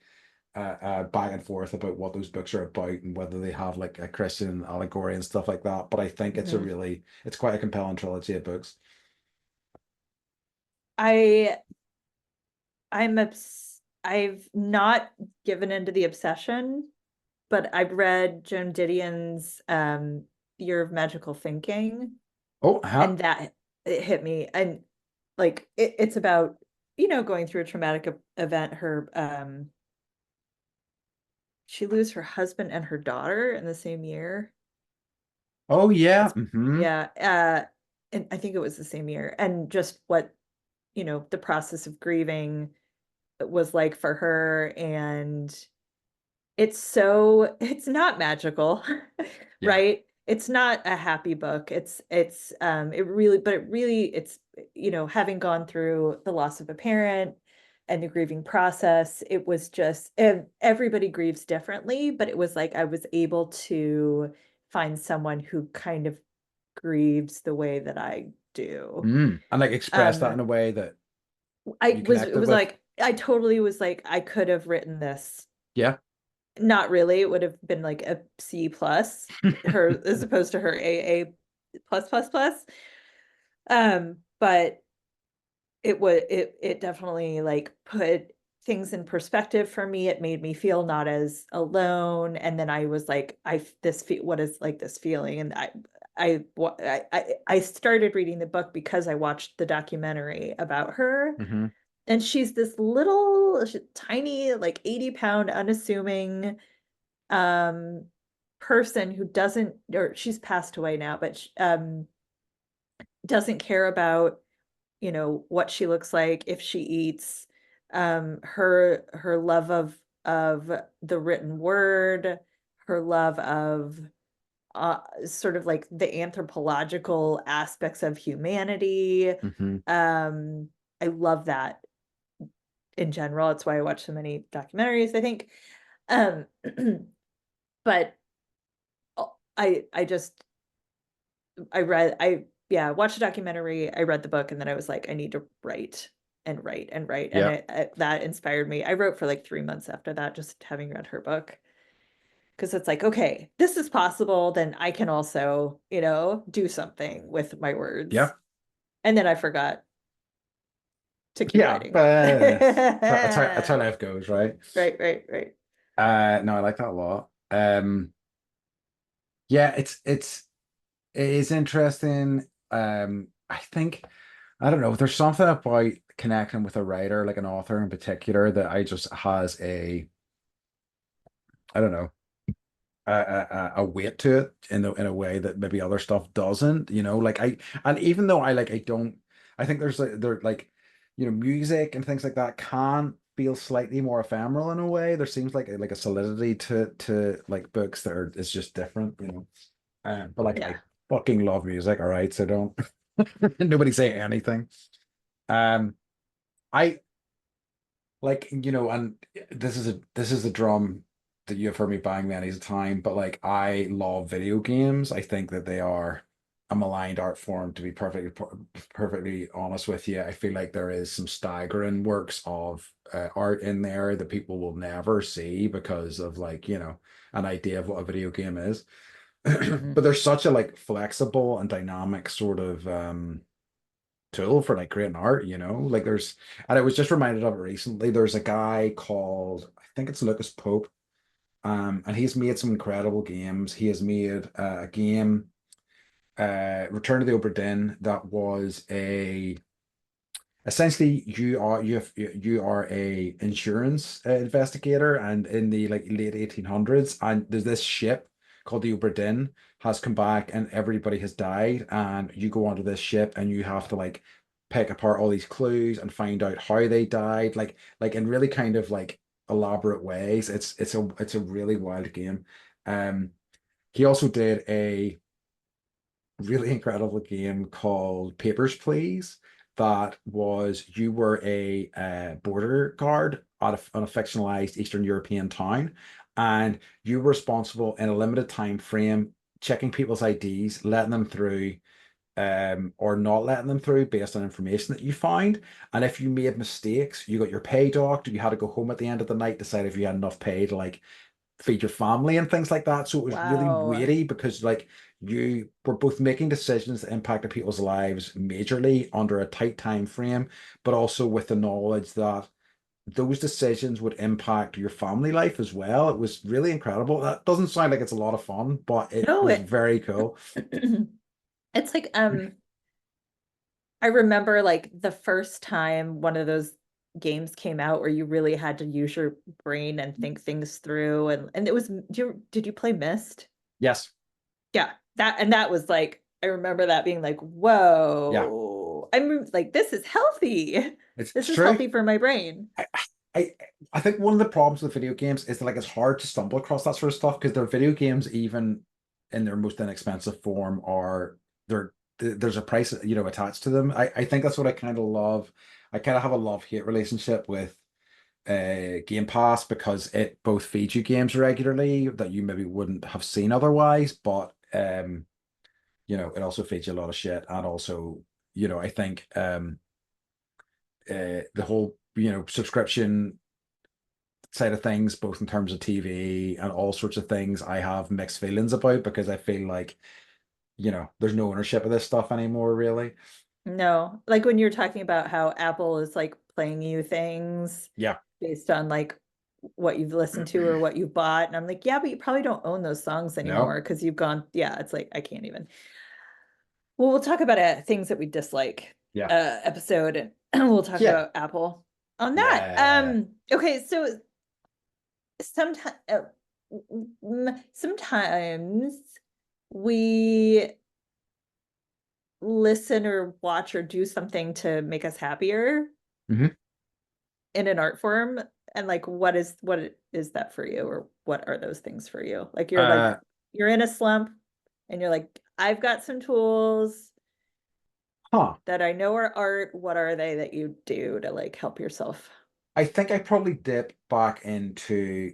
back and forth about what those books are about and whether they have like a Christian allegory and stuff like that. But I think Mhm. it's quite a compelling trilogy of books. I I've not given into the obsession, but I've read Joan Didion's Year of Magical Thinking, Oh, huh. and that it hit me. And like it's about, going through a traumatic event. She lose her husband and her daughter in the same year. Oh yeah. It's Hmm. yeah, and I think it was the same year. And just what, the process of grieving was like for her. And it's not magical, Yeah. right? It's not a happy book. It's having gone through the loss of a parent and the grieving process, it was just everybody grieves differently, but it was like I was able to find someone who kind of grieves the way that I do. And like express that in Um, a way that. I you was, it connected was with? like, I totally was like, I could have written this. Yeah. Not really. It would have been like a C plus, her as opposed to her AA plus plus plus. But it definitely like put things in perspective for me. It made me feel not as alone. And then I was like, what is like this feeling? And I started reading the book because I watched the documentary about her. Hmm. And she's this little tiny, like 80-pound, unassuming um person who doesn't, or she's passed away now, but doesn't care about, what she looks like, if she eats, her love of the written word, her love of sort of like the anthropological aspects of humanity. Hmm. um I love that in general. It's why I watch so many documentaries, I think. um but I just I read I yeah, watched a documentary, I read the book, and then I was like, I need to write and write and write. And Yeah. that inspired me. I wrote for like 3 months after that, just having read her book. Because it's like, okay, this is possible, then I can also, do something with my words. Yeah. And then I forgot to keep Yeah. writing. That's how life goes, right? Right, right, right. No, I like that a lot. Yeah, it is interesting. I think I don't know. There's something about connecting with a writer, like an author in particular, that I just has I don't know, a weight to it in a way that maybe other stuff doesn't. Like and even though I don't, I think music and things like that can feel slightly more ephemeral in a way. There seems like a solidity to like books that are is just different. But like Yeah. I fucking love music, all right, so don't nobody say anything. Um, I and this is a drum that you have heard me bang many a time, but like I love video games. I think that they are a maligned art form, to be perfectly honest with you. I feel like there is some staggering works of art in there that people will never see because of an idea of what a video game is. Mhm. But there's such a like flexible and dynamic sort of tool for like creating art. Like and I was just reminded of it recently. There's a guy called, I think it's Lucas Pope, and he's made some incredible games. He has made a game, Return to the Obra Dinn, that was a essentially you are a insurance investigator, and in the like late 1800s, and there's this ship called the Obra Dinn has come back and everybody has died, and you go onto this ship and you have to like pick apart all these clues and find out how they died, like in really kind of like elaborate ways. It's a really wild game. um he also did a really incredible game called Papers, Please. That was you were a border guard on a fictionalized Eastern European town, and you were responsible in a limited time frame checking people's IDs, letting them through, or not letting them through based on information that you found. And if you made mistakes, you got your pay docked. You had to go home at the end of the night, decide if you had enough pay to like feed your family and things like that. So it was really Wow. weighty because like you were both making decisions that impacted people's lives majorly under a tight time frame, but also with the knowledge that those decisions would impact your family life as well. It was really incredible. That doesn't sound like it's a lot of fun, but it No, was very cool. it's like, I remember like the first time one of those games came out where you really had to use your brain and think things through, and it was, did you play Myst? Yes. Yeah, that was like, I remember that being like, Yeah. whoa, I'm like, this is healthy. This It's is true. healthy for my brain. I, I I think one of the problems with video games is that like it's hard to stumble across that sort of stuff because their video games, even in their most inexpensive form, are there's a price attached to them. I think that's what I kind of love. I kind of have a love-hate relationship with Game Pass because it both feeds you games regularly that you maybe wouldn't have seen otherwise, but it also feeds you a lot of shit, and also I think the whole, subscription side of things, both in terms of TV and all sorts of things, I have mixed feelings about because I feel like, there's no ownership of this stuff anymore, really. No, like when you're talking about how Apple is like playing you things Yeah. based on like what you've listened to or what you've bought. And I'm like, yeah, but you probably don't own those songs No. anymore because you've gone, yeah, it's like I can't even. Well, we'll talk about things that we dislike Yeah. episode and we'll talk Yeah. about Apple on that. Yeah. Okay, so sometimes sometimes we listen or watch or do something to make us happier Hmm. in an art form. And like what is that for you, or what are those things for you? Like Uh, you're in a slump and you're like, I've got some tools huh. that I know are art. What are they that you do to like help yourself? I think I probably dip back into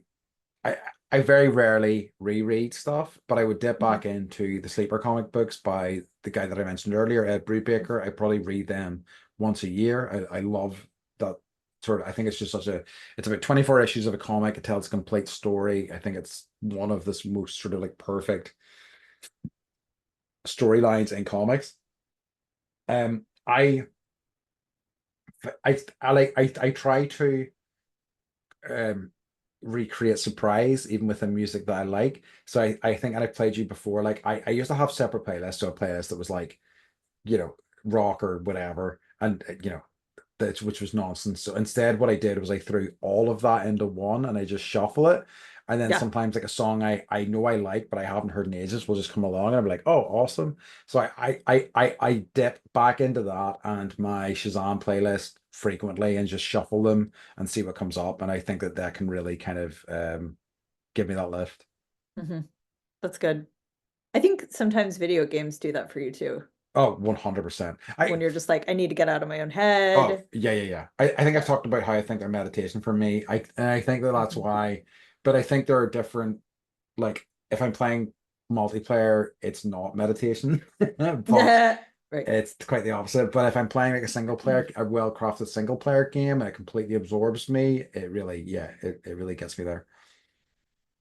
I I very rarely reread stuff, but I would dip Mhm. back into the sleeper comic books by the guy that I mentioned earlier, Ed Brubaker. I probably read them once a year. I love that sort of. I think it's just such a. It's about 24 issues of a comic. It tells a complete story. I think it's one of the most sort of like perfect storylines in comics. I try to um recreate surprise even with the music that I like. So I think, and I played you before, like I used to have separate playlists, so a playlist that was like, you know, rock or whatever, and that which was nonsense. So instead, what I did was I threw all of that into one and I just shuffle it. And then Yeah. sometimes like a song I know I like, but I haven't heard in ages will just come along and I'll be like, oh, awesome. So I dip back into that and my Shazam playlist frequently and just shuffle them and see what comes up. And I think that that can really kind of give me that lift. Hmm. That's good. I think sometimes video games do that for you too, Oh, 100%. when you're just like, I need to get out of my own Oh, head. yeah, yeah, yeah. I think I've Yeah. talked about how I think they're meditation for me. I think that that's Mhm. why, but I think there are different, like if I'm playing multiplayer, it's not meditation, but Right. it's quite the opposite. But if I'm playing like a single player, a well-crafted single player game and it completely absorbs me, it really, yeah, it really gets me there.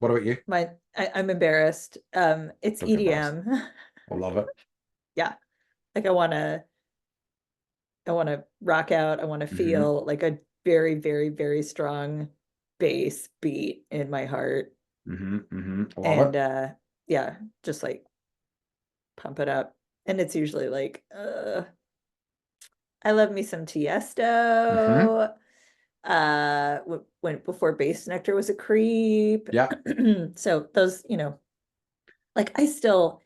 What about you? I'm embarrassed. It's Don't be embarrassed. EDM. I love it. Yeah. Like I want to rock out. I want to Hmm. feel like a very, very, very strong bass beat in my heart. I love And it. yeah, just like pump it up. And it's usually like, I love me some Hmm. Tiesto. When before Bass Nectar was a creep. Yeah, So those, like I still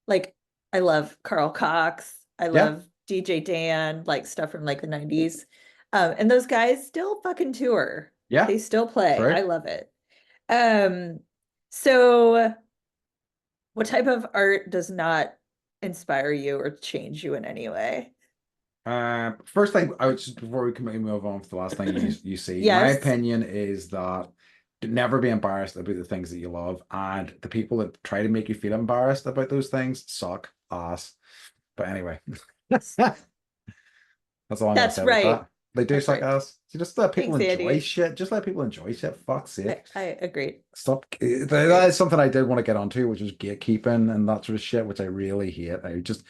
like I love Carl Cox. I yeah, love DJ Dan, like stuff from like the 90s. And those guys still fucking tour. yeah. They still play. True. I love it. Um, so what type of art does not inspire you or change you in any way? First thing, I would just before we can maybe move on to the last thing you see, my Yes, opinion is that never be embarrassed about the things that you love, and the people that try to make you feel embarrassed about those things suck ass. But anyway, that's all I'm gonna that's say about right. that. They do That's suck right. ass. You just let people Thanks, enjoy Andy. shit. Just let people enjoy shit. Fuck's sake. I agree. Stop. That Agreed. is something I did want to get onto, which was gatekeeping and that sort of shit, which I really hate. I just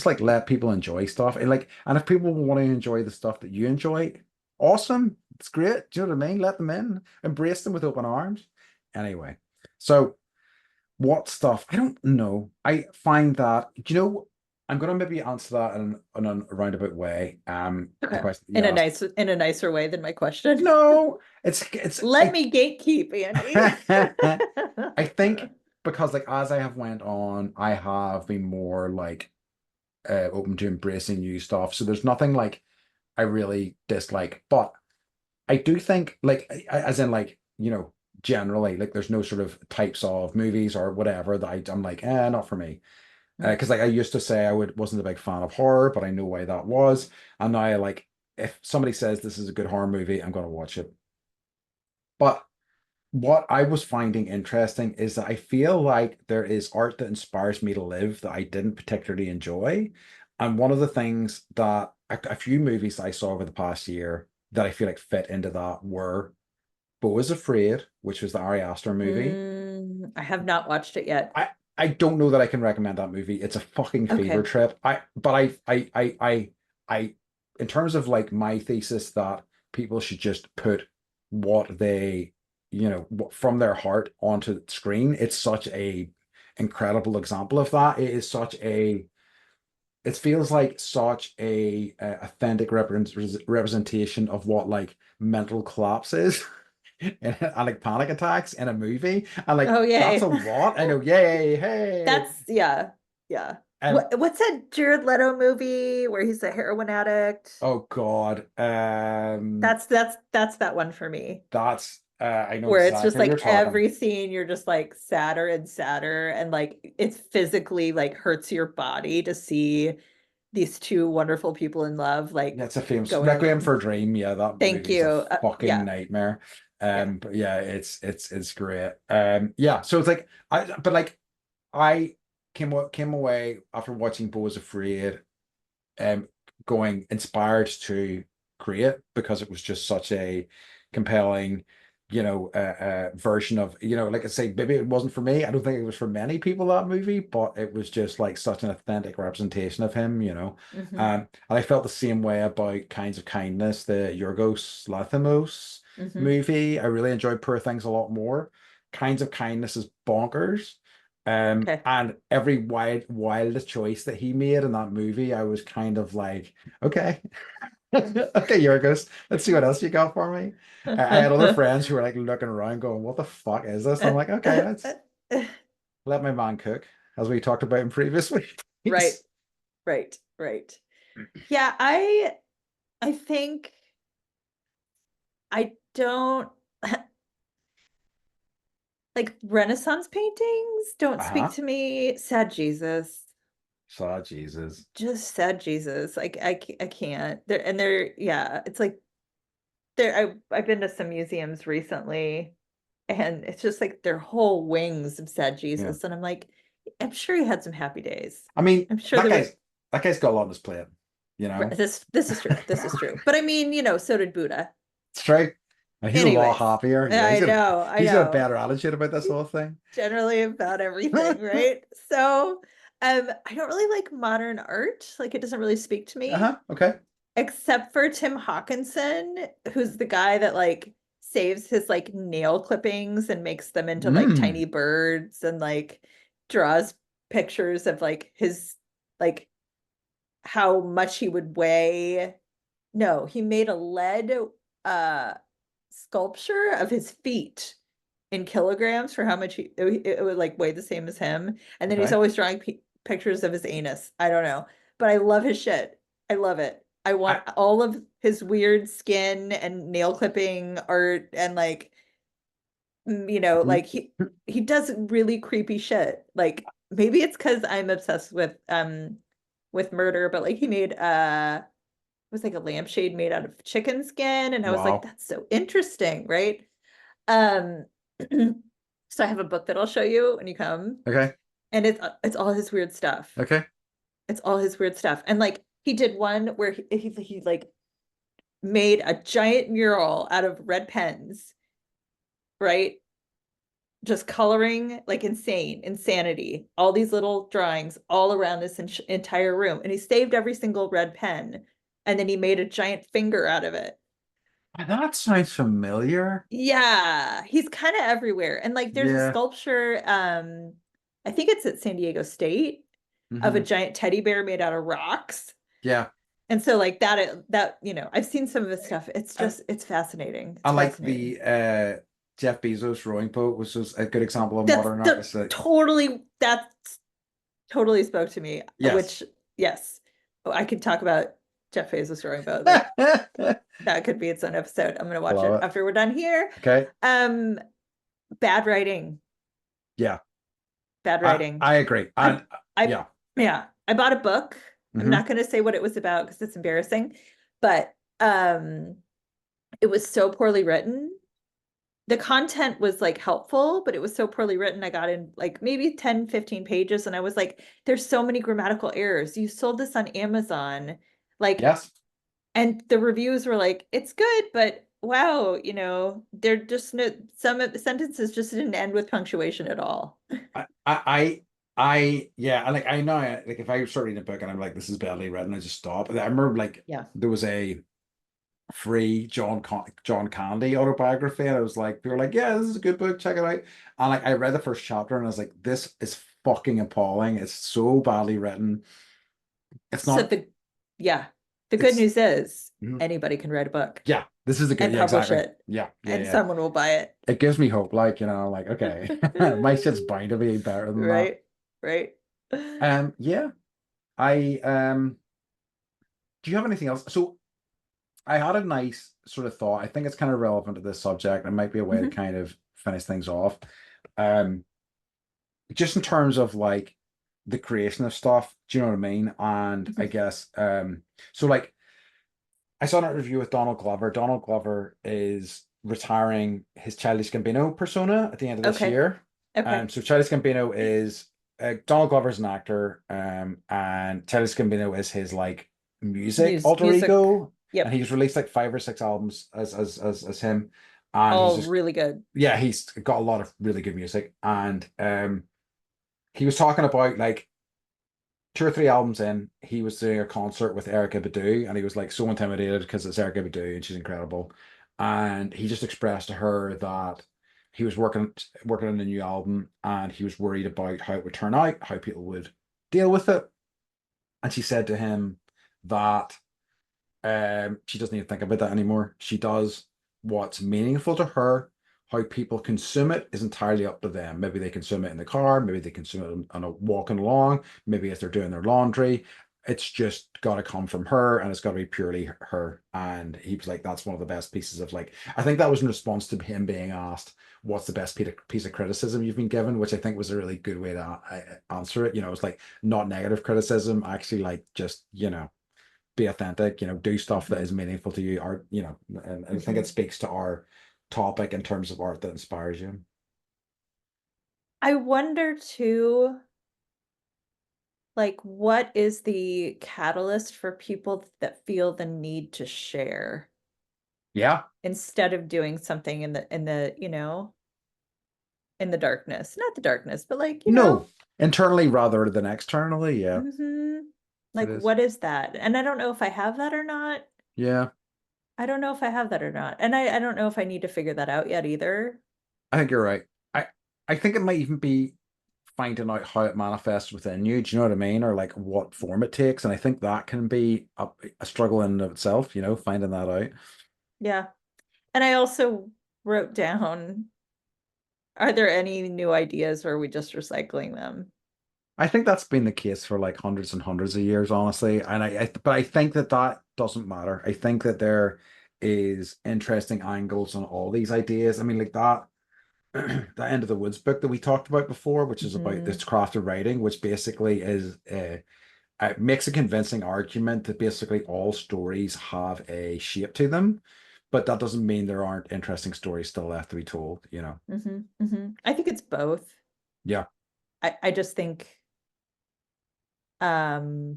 like let people enjoy stuff. And if people want to enjoy the stuff that you enjoy, awesome. It's great. Do you know what I mean? Let them in. Embrace them with open arms. Anyway, so what stuff? I don't know. I find that, I'm gonna maybe answer that in a roundabout way. The Okay. question that you asked. In a nicer way than my question. No, it's Let me gatekeep, Andy. I think because like as I have went on, I have been more like open to embracing new stuff. So there's nothing like I really dislike, but I do think like as in like, generally like there's no sort of types of movies or whatever that I'm like, not for me. Because like I used to say wasn't a big fan of horror, but I know why that was. And now I like if somebody says this is a good horror movie, I'm gonna watch it. But what I was finding interesting is that I feel like there is art that inspires me to live that I didn't particularly enjoy. And one of the things that a few movies I saw over the past year that I feel like fit into that were Beau is Afraid, which was the Ari Aster movie. I have not watched it yet. I I don't know that I can recommend that movie. It's a fucking fever Okay. trip. I in terms of like my thesis that people should just put what they, from their heart onto the screen. It's such a incredible example of that. It feels like such a, authentic representation of what like mental collapse is. And like panic attacks in a movie. And like Oh, that's yay. a lot. I know, yay, hey. That's yeah, yeah. And What's that Jared Leto movie where he's a heroin addict? oh God. That's that one for me. That's I know Where it's just exactly what you're like talking. every scene you're just like sadder and sadder and like it's physically like hurts your body to see these two wonderful people in love like That's a famous Requiem going. for a Dream. Yeah, that Thank movie's you. a fucking Yeah, nightmare. yeah. But yeah, it's great. Yeah, so it's like I came away after watching Beau is Afraid, um, going inspired to create because it was just such a compelling, version of, like I say, maybe it wasn't for me. I don't think it was for many people that movie, but it was just like such an authentic representation of him. Hmm. And I felt the same way about Kinds of Kindness, the Yorgos Lanthimos Hmm. movie. I really enjoyed Poor Things a lot more. Kinds of Kindness is bonkers. Okay. And every wildest choice that he made in that movie, I was kind of like, okay, okay, Yorgos, let's see what else you got for me. I had other friends who were like looking around, going, "What the fuck is this?" I'm like, okay, let's let my man cook, as we talked about in previous Right, weeks. right, right. Yeah, I think I don't like Renaissance paintings don't speak Uh-huh. to me. Sad Jesus. So Jesus. Just sad Jesus. Like I can't. They're yeah, it's like I've been to some museums recently and it's just like their whole wings of sad Yeah. Jesus. And I'm like, I'm sure he had some happy days. I mean, I'm sure that there guy's were that guy's got a lot on his plate, you know? this is true. This is true. But I mean, so did Buddha. It's true. And he's a lot Anyways, happier. Yeah, I know, I he's got a know. better attitude about this whole thing. Generally about everything, right? So, I don't really like modern art. Like it doesn't really speak to me, Uh-huh. Okay. except for Tim Hawkinson, who's the guy that like saves his like nail clippings and makes them into like Mm. tiny birds and like draws pictures of like his like how much he would weigh. No, he made a lead uh sculpture of his feet in kilograms for how much it would like weigh the same as him. And then he's Okay. always drawing pictures of his anus. I don't know, but I love his shit. I love it. I want I all of his weird skin and nail clipping art and like mm, like he does really creepy shit. Like maybe it's because I'm obsessed with murder, but like he made it was like a lampshade made out of chicken skin and I was like wow. that's so interesting, right? Um, so I have a book that I'll show you when you come, Okay. and it's all his weird stuff. Okay. It's all his weird stuff, and like he did one where he like made a giant mural out of red pens, right? Just coloring like insanity, all these little drawings all around this entire room, and he saved every single red pen, and then he made a giant finger out of it. That sounds familiar. Yeah, he's kind of everywhere. And like there's a Yeah. sculpture, I think it's at San Diego State of a Hmm. giant teddy bear made out of rocks. Yeah. And so like that, I've seen some of his stuff. It's And just it's fascinating. I It's like fascinating. the Jeff Bezos rowing boat was just a good example of That's modern art. the It's like, that's totally spoke to me, yes. which yes. Oh, I could talk about Jeff Bezos drawing boat. Like that could be its own episode. I'm gonna I watch it love it. after we're done here. Okay. Um, bad writing. Yeah. Bad I writing. I agree. I And I yeah. yeah, I bought a book. I'm Hmm. not going to say what it was about because it's embarrassing, but it was so poorly written. The content was like helpful, but it was so poorly written. I got in like maybe 10, 15 pages and I was like, there's so many grammatical errors. You sold this on Amazon. Like Yes. And the reviews were like, it's good, but wow, they're just no, some of the sentences just didn't end with punctuation at all. Yeah, I like I know like if I start reading a book and I'm like this is badly written, I just stop. I remember like Yeah. there was a free John Candy autobiography, and I was like, people were like, yeah, this is a good book, check it out. And like I read the first chapter and I was like, this is fucking appalling. It's so badly written. It's So not. yeah, the good It's news is mhm. anybody can write a book Yeah. This is a good. and Yeah, publish exactly. it, Yeah, yeah, and yeah. someone will buy it. It gives me hope. Like like okay, my shit's bound to be better than that. Right? Right. Yeah. I Do you have anything else? So I had a nice sort of thought. I think it's kind of relevant to this subject. It might be a way to Mhm. kind of finish things off. Um, just in terms of like the creation of stuff, do you know what I mean? And I Mhm. guess so like I saw an interview with Donald Glover. Donald Glover is retiring his Childish Gambino persona at the end of this Okay. year. Okay. So Childish Gambino is Donald Glover's an actor, and Childish Gambino is his like music alter Music. ego, and Yep. he's released like 5 or 6 albums as him, and he's All just really good. yeah, he's got a lot of really good music, and he was talking about like 2 or 3 albums in, he was doing a concert with Erica Badu, and he was like so intimidated because it's Erica Badu and she's incredible. And he just expressed to her that he was working on a new album and he was worried about how it would turn out, how people would deal with it. And she said to him that she doesn't need to think about that anymore. She does what's meaningful to her. How people consume it is entirely up to them. Maybe they consume it in the car, maybe they consume it on a walking along, maybe as they're doing their laundry. It's just got to come from her and it's got to be purely her. And he was like, that's one of the best pieces of like, I think that was in response to him being asked, what's the best piece of criticism you've been given, which I think was a really good way to answer it. It's like not negative criticism, actually, like just, be authentic, do stuff that Mhm. is meaningful to you, art, and I think it Mhm. speaks to our topic in terms of art that inspires you. I wonder too, like, what is the catalyst for people that feel the need to share Yeah. instead of doing something in the darkness? Not the darkness, but like, No, internally rather than externally. Yeah, it like is. what is that? And I don't know if I have that or not. Yeah, I don't know if I have that or not. And I don't know if I need to figure that out yet either. I think you're right. I think it might even be finding out how it manifests within you. Do you know what I mean? Or like what form it takes. And I think that can be a struggle in and of itself, finding that out. Yeah. And I also wrote down, are there any new ideas or are we just recycling them? I think that's been the case for like hundreds and hundreds of years, honestly. And but I think that that doesn't matter. I think that there is interesting angles on all these ideas. I mean, like that the End of the Woods book that we talked about before, which is about Hmm. this craft of writing, which basically is makes a convincing argument that basically all stories have a shape to them, but that doesn't mean there aren't interesting stories still left to be told. I think it's both. Yeah, I just think um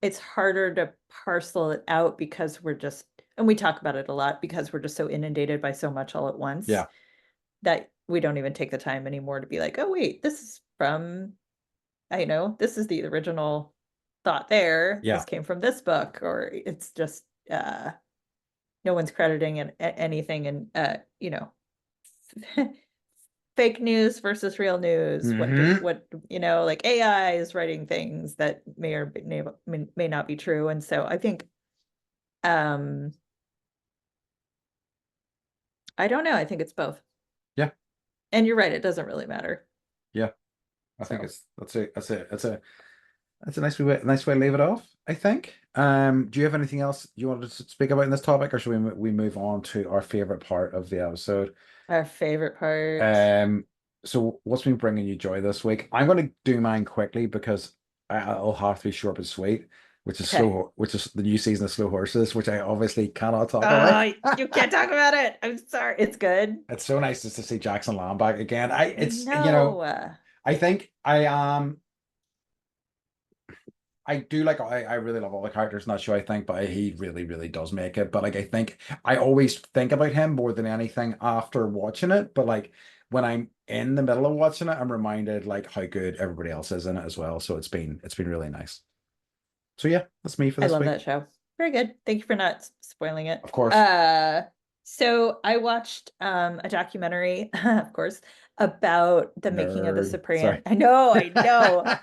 it's harder to parcel it out because and we talk about it a lot because we're just so inundated by so much all at once yeah, that we don't even take the time anymore to be like, oh wait, this is from, this is the original thought there. This yeah. came from this book, or it's just no one's crediting anything and fake news versus real news. Hmm. What like AI is writing things that may not be true. And so I think um I don't know. I think it's both. Yeah, And you're right, it doesn't really matter. yeah. I think So it's that's a nice way to leave it off, I think. Do you have anything else you wanted to speak about in this topic, or should we move on to our favorite part of the episode? our favorite part. Um, so what's been bringing you joy this week? I'm going to do mine quickly because I'll have to be short but sweet, Okay. which is the new season of Slow Horses, which I obviously cannot talk about. You can't talk about it. I'm sorry. It's good. It's so nice just to see Jackson Lamb back again. I know. I think I am. I do like I really love all the characters in that show, I think, but he really, really does make it. But like I think I always think about him more than anything after watching it. But like when I'm in the middle of watching it, I'm reminded like how good everybody else is in it as well. So it's been really nice. So yeah, that's me for I this love week. that show. Very good. Thank you for not spoiling it. Of course. So I watched a documentary, of course, about the making of The Nerd. Sopranos. Sorry. I know.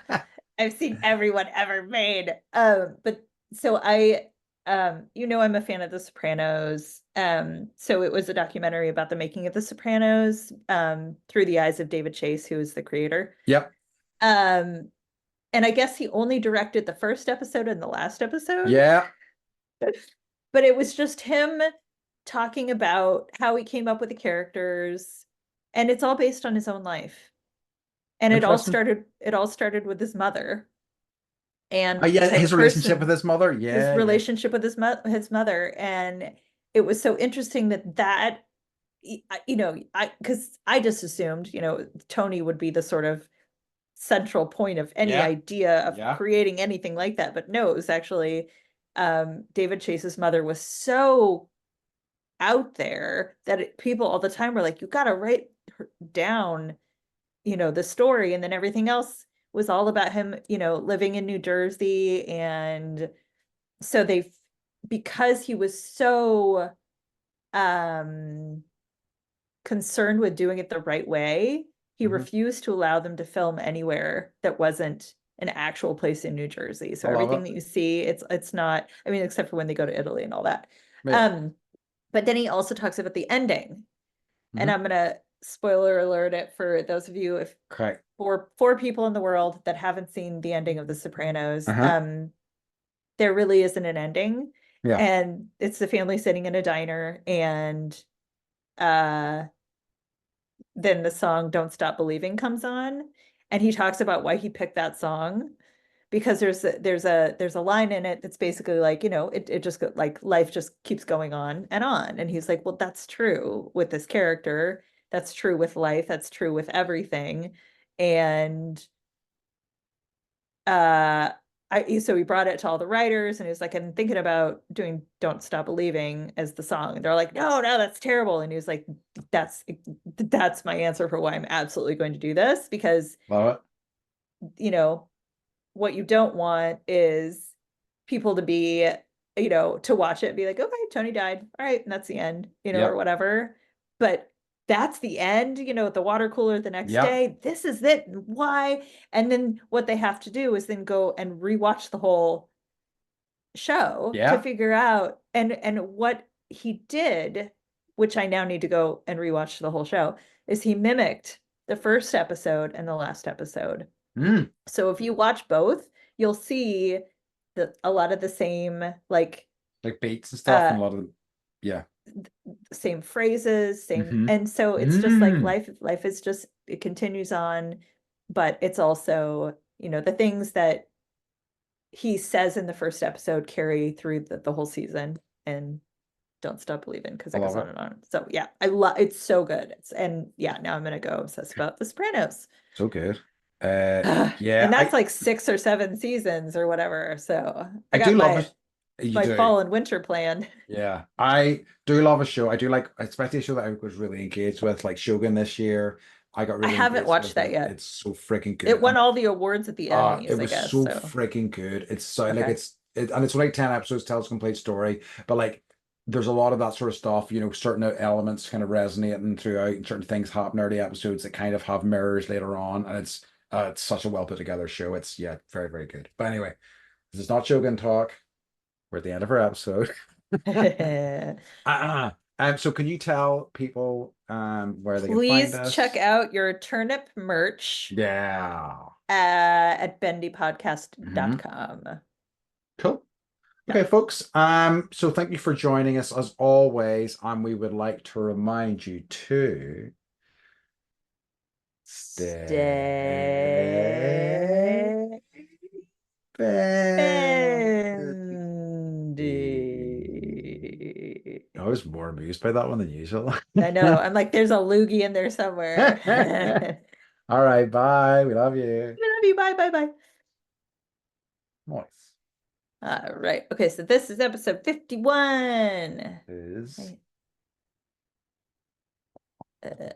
I've seen everyone ever made. But so I'm a fan of The Sopranos. So it was a documentary about the making of The Sopranos, through the eyes of David Chase, who is the creator. Yep. Um, and I guess he only directed the first episode and the last episode, Yeah. but it was just him talking about how he came up with the characters, and it's all based on his own life. And Interesting. it all started with his mother and the Yeah, type of his relationship with person, his mother. his Yeah, yeah. relationship with his mother. And it was so interesting that I because I just assumed, Tony would be the sort of central point of any Yeah. idea of Yeah. creating anything like that. But no, it was actually David Chase's mother was so out there that people all the time were like, you got to write down, the story. And then everything else was all about him, living in New Jersey. And so because he was so um concerned with doing it the right way, he Hmm. refused to allow them to film anywhere that wasn't an actual place in New Jersey. I So love everything it. that you see, it's not, I mean, except for when they go to Italy and all that. Yeah. Um, but then he also talks about the ending. And Hmm. I'm gonna spoiler alert it for those of you, if Okay. four people in the world that haven't seen the ending of The Sopranos. Uh-huh. There really isn't an ending. Yeah. And it's the family sitting in a diner, and uh then the song Don't Stop Believing comes on, and he talks about why he picked that song, because there's a line in it that's basically like, it just like life just keeps going on and on. And he's like, well, that's true with this character, that's true with life, that's true with everything. And uh so he brought it to all the writers, and he was like, I'm thinking about doing Don't Stop Believing as the song. And they're like, no, no, that's terrible. And he was like, that's my answer for why I'm absolutely going to do this, because Love it. you know what you don't want is people to be, to watch it and be like, okay, Tony died. All right. And that's the end, or Yep. whatever. But that's the end, at the water cooler the next Yep. day. This is it. Why? And then what they have to do is then go and rewatch the whole show to Yeah. figure out, and what he did, which I now need to go and rewatch the whole show, is he mimicked the first episode and the last episode. Mm. So if you watch both, you'll see a lot of the same, like Like beats and stuff uh and a lot of them. Yeah. same phrases, same. Mm-hmm. And so it's just like Mm. life is just, it continues on, but it's also, the things that he says in the first episode carry through the whole season, and Don't Stop Believing, because I it goes love on it. and on. So yeah, I love it's so good. And yeah, now I'm gonna go obsess about The Sopranos. So good. And Yeah, that's like 6 or 7 seasons or whatever. So I I do got love my it. You my do. fall and winter planned. Yeah, I do love a show. I do like, especially a show that I was really engaged with, like Shogun this year. I got I really haven't engaged watched with that it. yet. It's so freaking It good. won And all the awards at the it Emmys, I was guess. so So freaking good. It's so like okay. and it's only 10 episodes, tells a complete story, but like there's a lot of that sort of stuff, certain elements kind of resonating throughout, and certain things happen early episodes that kind of have mirrors later on, and it's such a well put together show. It's yeah, very, very good. But anyway, this is not Shogun talk. We're at the end of our episode. So can you tell people where they can find Please check us? out your turnip merch Yeah. at Hmm. bendypodcast.com. Cool. Yeah. Okay, folks. So thank you for joining us as always, and we would like to remind you to stay Stay bendy. I was more amused by that one than usual. I know. I'm like, there's a loogie in there somewhere. All right, bye. We love you. I love you. Bye, bye, bye. Nice. All right. Okay, so this is episode 51. Is Right.